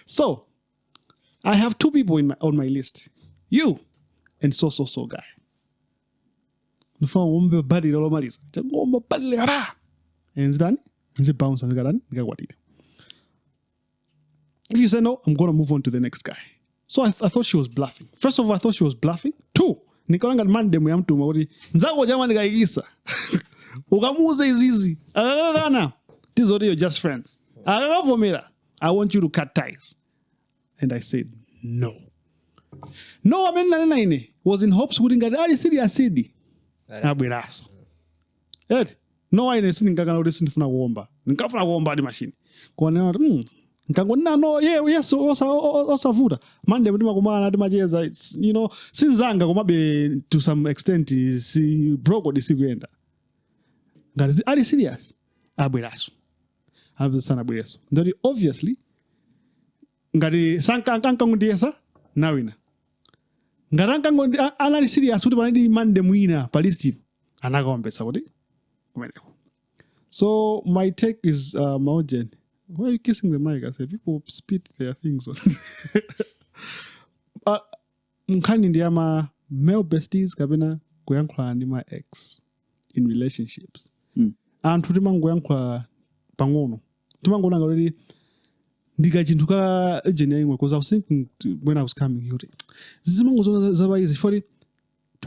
So, I have two people on my list. You and so guy. If you say no, I'm going to move on to the next guy. So I thought she was bluffing. First of all, I thought she was bluffing. Two, nikolanga mande muyamtu mawori. Nzako jamani kaigisa. Ukamuze izizi. Agagana. These are your just friends. Agagavomera. I want you to cut ties. And I said, no. No, I mean, was in hopes wouldn't get any city as city. Abiraso. Ed, no, I didn't think I can listen to Womba. Nkafuna Womba the machine. Kwana, no, yes, also food. Mande, it's, you know, since Zanga, maybe to some extent, see, broke this again. That is, are you serious? Abiraso. I'm the son of Abiraso. Very obviously, Gadi Sankankangundiasa, Nawina. Ngaranka ngondi anali serious kuti panali mande mwina palisti anakaombesa kuti kumeneko. So my take is Maojen. Why are you kissing the mic? I said people spit their things on. Mkani ndiyama male besties kabina kuyankula ndi my ex in relationships. And timangoyankula pang'ono. Timangona already ndiga chintu ka ejeni yangwe because I was thinking when I was coming here. Zimango zaba easy for it.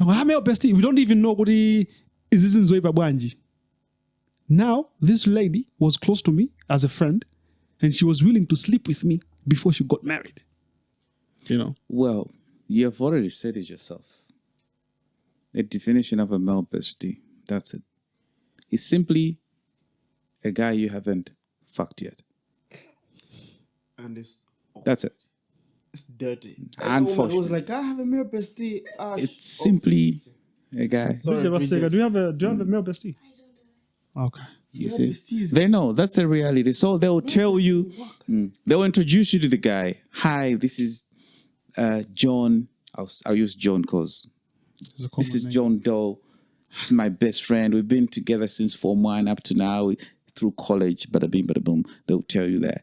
Male bestie, we don't even know kuti is this in Zoipa Bwanji. Now, this lady was close to me as a friend, and she was willing to sleep with me before she got married. You know? Well, you have already said it yourself. The definition of a male bestie, that's it. It's simply a guy you haven't fucked yet. And it's That's it. It's dirty. Unfortunately. I was like, I have a male bestie. It's simply a guy. Bridget, do you have a male bestie? Okay. You see? They know. That's the reality. So they'll tell you, they'll introduce you to the guy. Hi, this is John. I'll use John because this is John Doe. He's my best friend. We've been together since Form 1 up to now through college. Bada bing, bada boom. They'll tell you that.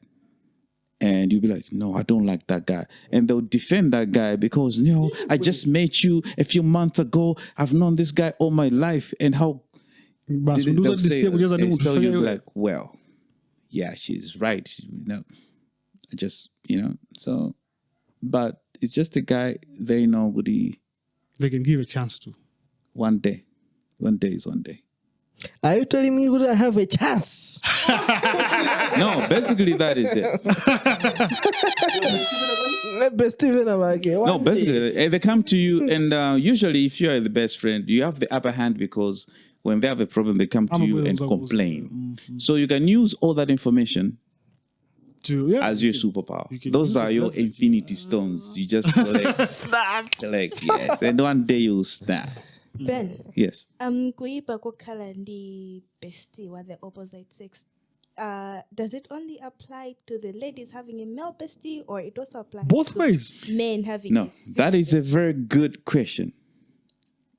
And you'll be like, no, I don't like that guy. And they'll defend that guy because, I just met you a few months ago. I've known this guy all my life. And how... So you'll be like, well, yeah, she's right. So, but it's just a guy they know they can give a chance to. One day is one day. Are you telling me would I have a chance? No, basically that is it. No, basically they come to you, and usually if you are the best friend, you have the upper hand because when they have a problem, they come to you and complain. Mm-hmm. So you can use all that information as your superpower. Those are your infinity stones. You just collect, yes, and one day you'll snap. Ben. Yes. Kuipa kukhala ndi bestie with the opposite sex. Does it only apply to the ladies having a male bestie, or it also applies both to ways? Men having? No, that is a very good question.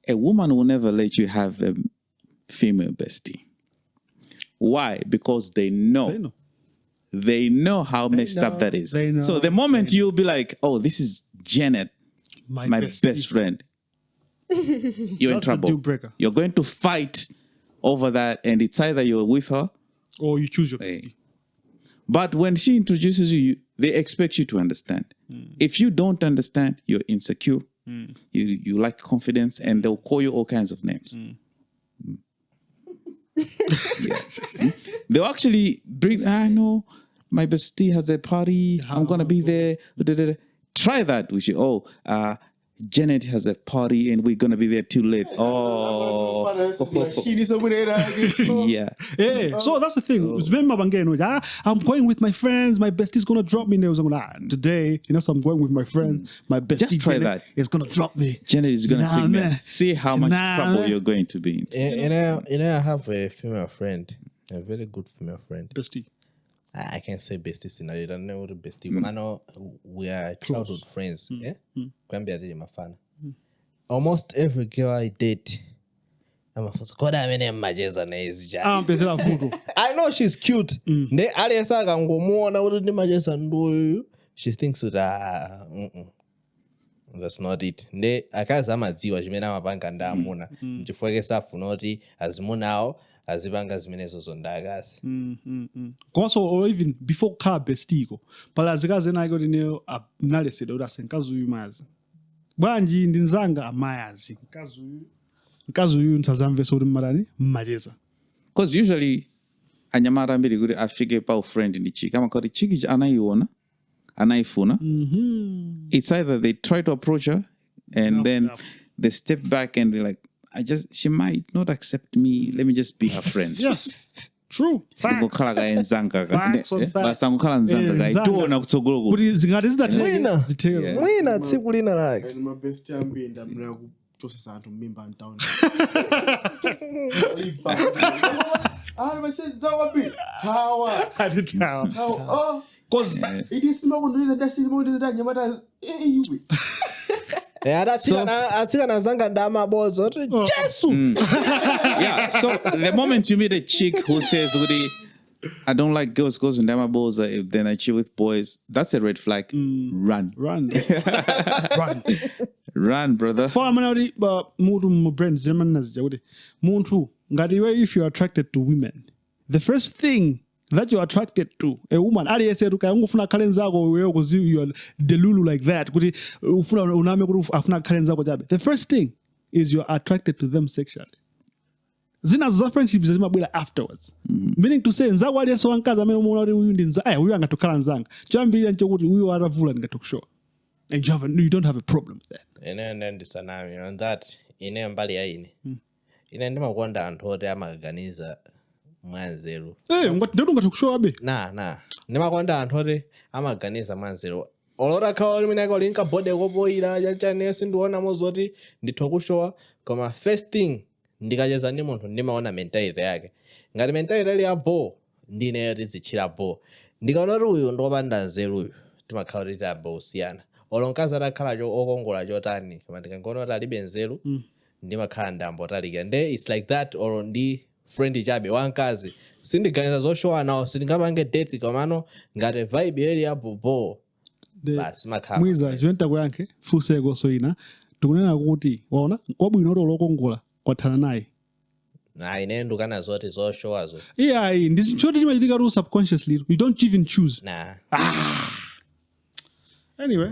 A woman will never let you have a female bestie. Why? Because they know. They know how messed up that is. So the moment you'll be like, oh, this is Janet, my best friend, you're in trouble. Deal breaker. You're going to fight over that, and it's either you're with her or you choose your bestie. But when she introduces you, they expect you to understand. If you don't understand, you're insecure. You lack confidence, and they'll call you all kinds of names. They'll actually bring, I know my bestie has a party. I'm going to be there. Try that with you. Janet has a party and we're going to be there too late. Oh. Yeah. So that's the thing. I'm going with my friends. My bestie's going to drop me. Today, so I'm going with my friends. My bestie just try Janet is going to drop me. Janet is going to pick me up. See how much trouble you're going to be in. I have a female friend, a very good female friend. Bestie. I can't say bestie, I don't know what a bestie. But I know we are childhood friends. Almost every girl I date, I'm a first. I know she's cute. She thinks that that's not it. Akazamadziwa chimene amapanga ndamuna. Chifukwa safunoti azimunao azibanga zimenezo zondagazi. Also, or even before car bestigo. Palazikaze na got in analysis or that's in Kazu Mazi. Banji ndinzanga amayazi. Kazu ntazamve so marani majeza. Because usually anyamara mbili guri afike pa friend in the chick. Kama kwa chick anaiona, anaifuna. It's either they try to approach her and then they step back and they're like, she might not accept me. Let me just be her friend. Yes. True. Facts. Facts on facts. Because it is not going to reason that's more than that. Yeah, so the moment you meet a chick who says, I don't like girls in Dama balls, then I chill with boys, that's a red flag. Run. Run, brother. If you're attracted to women, the first thing that you're attracted to a woman, you are delulu like that. The first thing is you're attracted to them sexually. zina za friendships zimabwera afterwards. Meaning to say nzako aliyeso wankazi amene umaona kuti uyu ndi nzanga uyu angatokhala nzanga choyambirira nchokuti uyu atavula ndingatokushowa and you don't have a problem with that. Ine ndisanami on that ine mbali ya ine ndimakonda anthu oti amaganiza mwanzeru ndoti ungatokushowa be ndimakonda anthu oti amaganiza mwanzeru olora khawa liminaka linka bode kopoira chachanesi ndiona mozoti ndithokushowa koma first thing ndikacheza ndi munthu ndimaona mentality yake ngati mentality ali abo ndine tizichira bo ndikaona kuti uyu ndopanda nzeru uyu timakhala kuti abo usiyana olonkaza atakhala okongola chotani koma ndikangoona kuti alibe nzeru ndimakhala ndambotalika nde it's like that or ndi friend chabe wankazi sindiganiza zoshowa nawo sindingapange date komano ngati vibe eli abo basi makhala Mwiza zventa kuyankhe fuseko so ina tikunena kuti waona kwabwino kuti olokongola kwathana naye ine ndukana zote zoshowazo ndichoti chimachitika tu subconsciously you don't even choose anyway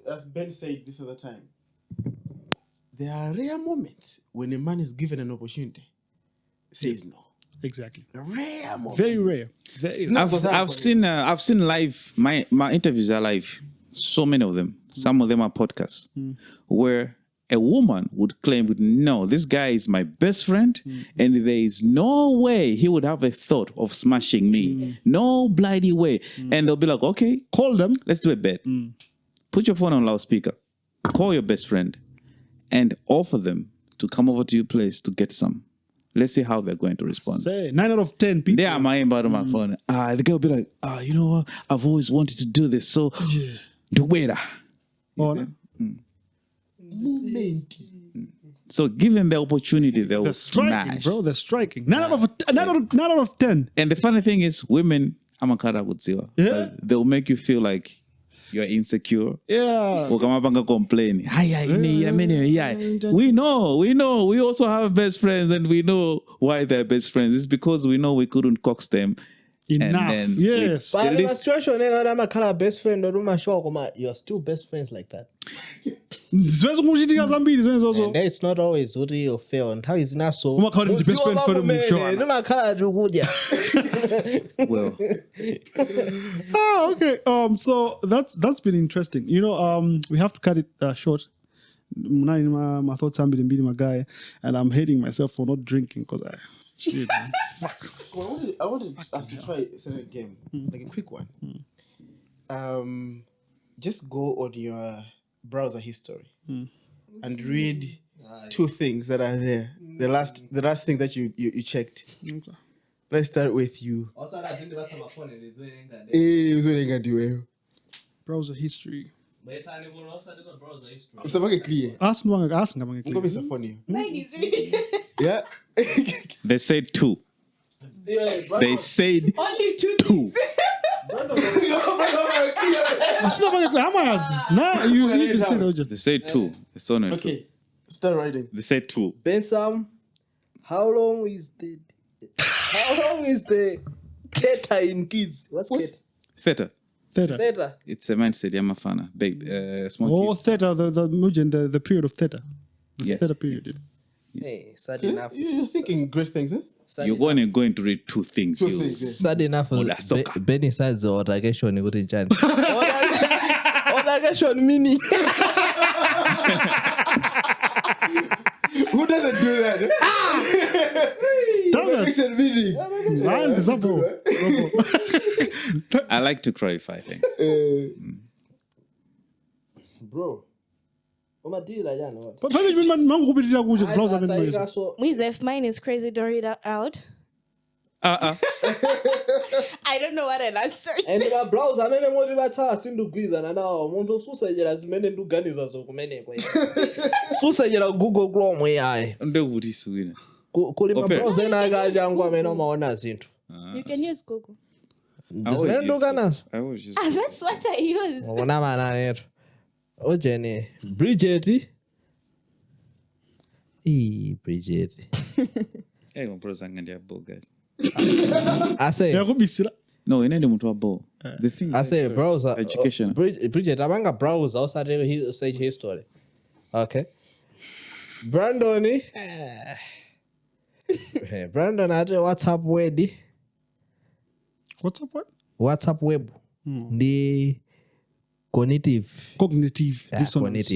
as Ben said this other time, there are rare moments when a man is given an opportunity, says no. Exactly. Rare moments. Very rare. I've seen live. My interviews are live. So many of them. Some of them are podcasts where a woman would claim, no, this guy is my best friend, and there is no way he would have a thought of smashing me. No bloody way. And they'll be like, okay, call them. Let's do a bet. Put your phone on loudspeaker. Call your best friend and offer them to come over to your place to get some. Let's see how they're going to respond. Say 9 out of 10 people. They are my inbound on my phone. The girl will be like, you know what? I've always wanted to do this. So, do better. So, give them the opportunity. They're striking, bro. They're striking. 9 out of 10. And the funny thing is, women, they'll make you feel like you're insecure. Yeah. Complain. We know. We also have best friends and we know why they're best friends. It's because we know we couldn't coax them enough. And yes. But the situation I'm a best friend or you're still best friends like that. And it's not always really or fair and how is not so. Well. Okay. So that's been interesting. You know, we have to cut it short. My thoughts are being my guy, and I'm hating myself for not drinking because shit, man. Fuck. Well, I wanted us to try a certain game, like a quick one. Just go on your browser history and read 2 things that are there. The last thing that you checked. Okay. Let's start with you. Browser history. Ask Mine is reading. Yeah. They said 2. They said Only 2. They said 2. It's on it. Okay. Start writing. They said 2. Bensam, how long is the theta in kids? What's Theta. Theta. It's a mindset, Yamafana. Theta, the period of theta. The theta period. Hey, sad enough. You're thinking great things, eh? You're going to read 2 things. Sad enough. Benny says or Ragation wouldn't chant. Or Ragation mini. Who doesn't do that? I like to clarify things. Bro. Mwiza, if mine is crazy, don't read out loud. I don't know what I last searched. And my browser, I mean, what about us in the Guiza and now Mondo Susa as many do Ganiza so many. Susa Google Chrome way I. And the woody swing. Calling my browser and I got young woman on my own. You can use Google. I was just. That's what I use. Oh, Jenny. Bridget. Bridget. Hey, my brother, I'm going to guys. I say. No, in any ball. The thing I say browser education. Bridget, I'm a browser outside search history. Okay. Brandon ati WhatsApp web. What's up, what? WhatsApp web. The cognitive dissonance.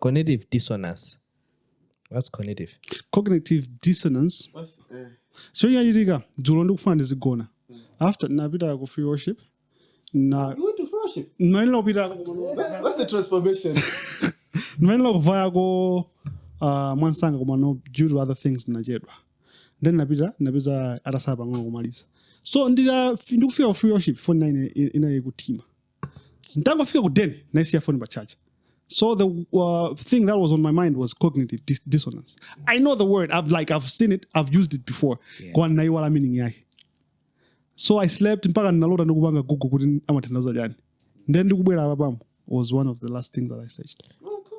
Cognitive dissonance. What's cognitive? Cognitive dissonance. So yeah, Julo ndikufuna ndizigona. After napita ku free worship. Na You went to fellowship. That's the transformation. Vaya go mwansanga kumano due to other things najedwa. Then napita atasaba ngono kumalisa. So ndikufika free worship for 9 ina kutima. Ndangofika ku 10 naisiya phone ba charge. So the thing that was on my mind was cognitive dissonance. I know the word. I've seen it. I've used it before. Kwa naiwala meaning yake. So I slept mpaka nalota ndikubanga Gugu kuti amathandaza jani. Then ndikubwera ababamu was one of the last things that I searched.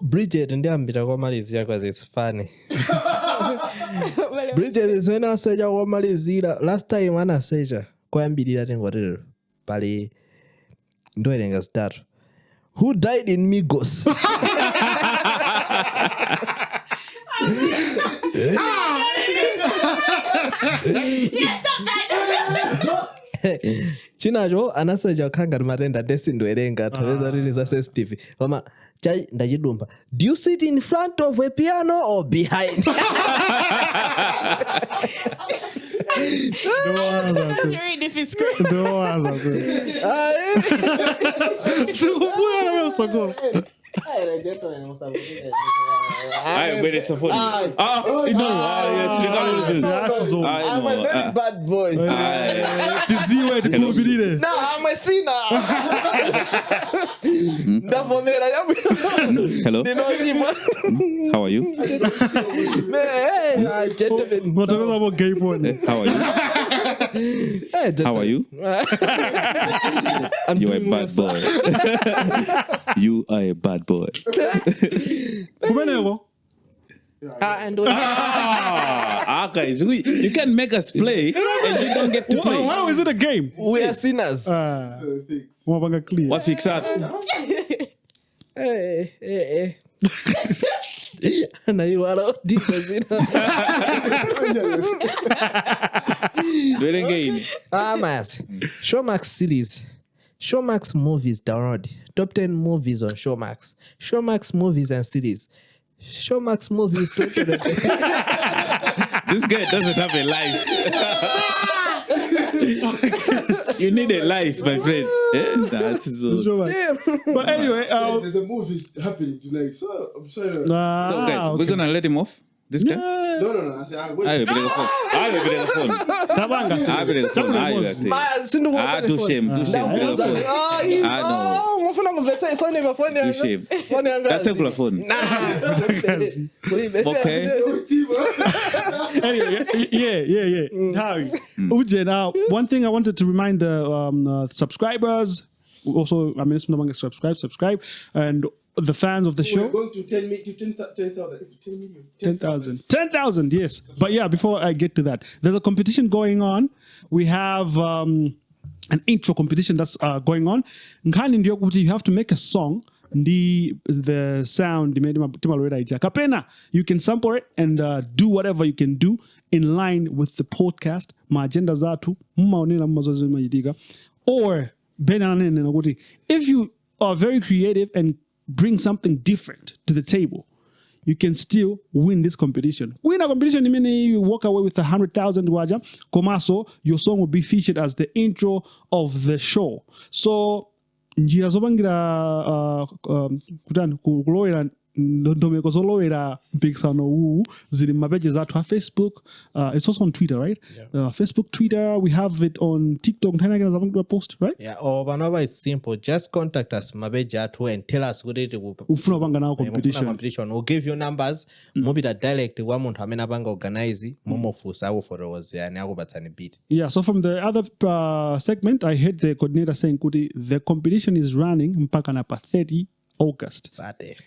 Bridget ndiyambira kwa Malizia because it's funny. Bridget is when I said kwa Malizia last time ana said kwa yambirira tengorero pali ndoerenga start. Who died in Migos? Chinacho anaseja kanga matenda desindo erenga taweza release sensitive. Kama chai ndachidumba. Do you sit in front of a piano or behind? That's very difficult. I'm very supportive. Yes, I'm a very bad boy. No, I'm a sinner. Hello. How are you? How are you? You are a bad boy. You are a bad boy. Guys, you can make us play and you don't get to play. How is it a game? We are sinners. What fix that? Hey. Na you are deep sinner. Do it again. Mas. Showmax series. Showmax movies download. Top 10 movies on Showmax. Showmax movies and series. Showmax movies. This guy doesn't have a life. You need a life, my friend. That's so. But anyway, there's a movie happening tonight, so I'm sorry. So guys, we're gonna let him off this time. No. I said I will bring the phone. I will bring the phone. Do shame. That's a phone. Okay. Anyway, yeah. Harry, Uje, now one thing I wanted to remind the subscribers, also, I mean, subscribe, and the fans of the show. We're going to 10,000. 10,000, yes. But yeah, before I get to that, there's a competition going on. We have an intro competition that's going on. You have to make a song. The sound, you can sample it and do whatever you can do in line with the podcast. My agenda zatu, or if you are very creative and bring something different to the table, you can still win this competition. Win a competition, you walk away with 100,000 waja. Komaso, your song will be featured as the intro of the show. So, njira zobangira kuloera ndomeko zolowera mpikisano huu zili mapeji zatu Facebook. It's also on Twitter, right? Yeah. Facebook, Twitter. We have it on TikTok. Post, right? Yeah. Or whenever it's simple, just contact us mapeji atu and tell us what it will. Ufuna banga na competition. We'll give you numbers. Maybe the direct wa muntu amena banga organize. Momo fusa wo followers yani ako batani beat. Yeah. So from the other segment, I heard the coordinator saying kuti the competition is running mpaka na pa 30 August.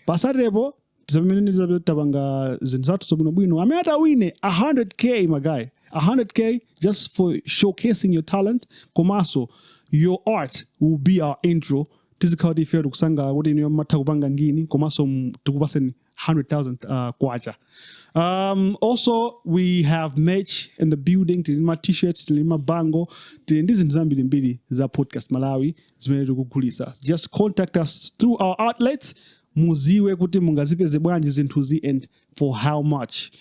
Pasare bo tabanga zinzatu sobuno bwino ameata wine 100K my guy. 100K just for showcasing your talent. Komaso, your art will be our intro. Tizikadi fair kusanga wodi niyo matakubanga ngini. Komaso tukubaseni 100,000 kwacha. Also, we have merch in the building. Tilima t-shirts, tilima bango. Ndizi mzambili mbili za podcast Malawi. Zimene kukulisa. Just contact us through our outlets. Muziwe kuti mungazipe zebwanji zintuzi and for how much.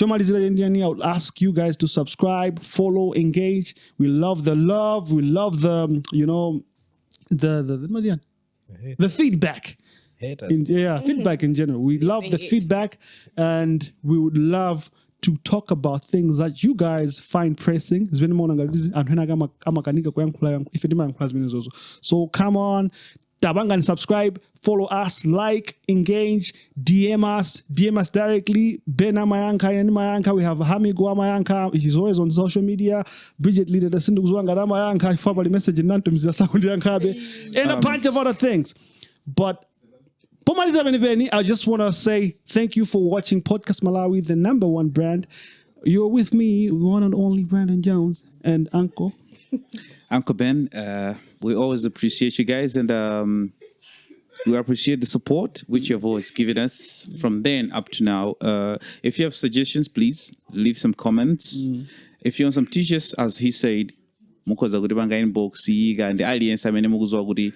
I would ask you guys to subscribe, follow, engage. We love the love. We love the, the feedback. Feedback in general. We love the feedback, and we would love to talk about things that you guys find pressing. So come on, tabanga and subscribe, follow us, like, engage, DM us directly. Ben Amayanka and Mayanka. We have Hamigo Amayanka. He's always on social media. Bridget Litete Sinduguzwanga Amayanka. Family message and a bunch of other things. But I just want to say thank you for watching Podcast Malawi, the #1 brand. You're with me, one and only Brandon Jones, and Uncle Ben. We always appreciate you guys, and we appreciate the support which you have always given us from then up to now. If you have suggestions, please leave some comments. If you want some t-shirts, as he said, mukoza kuti banga inbox and the audience amene mukuzwa kuti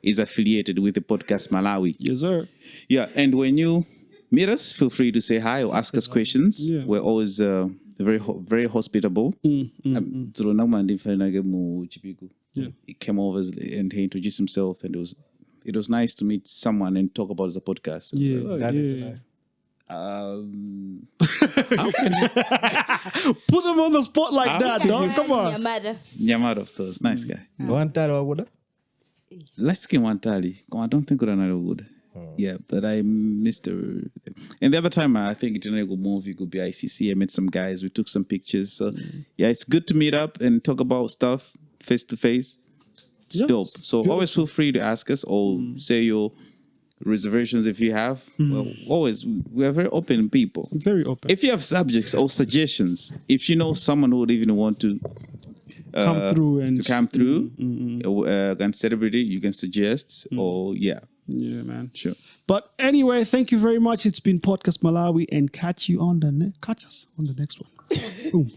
is affiliated with the podcast Malawi. Yes, sir. Yeah, and when you meet us, feel free to say hi or ask us questions. Yeah. We're always very hospitable. He came over and he introduced himself, and it was nice to meet someone and talk about the podcast. How can you put him on the spot like that, dog? Come on. Nyamada, of course. Nice guy. Let's get one tally. I don't think we're another good. Yeah, but I missed her. And the other time, I think it didn't go movie, could be ICC. I met some guys. We took some pictures. So, yeah, it's good to meet up and talk about stuff face to face. It's dope. So always feel free to ask us or say your reservations if you have. Well, always, we are very open people. Very open. If you have subjects or suggestions, if you know someone who would even want to come through and celebrity, you can suggest or yeah, man, sure. But anyway, thank you very much. It's been Podcast Malawi, and catch us on the next one. Boom.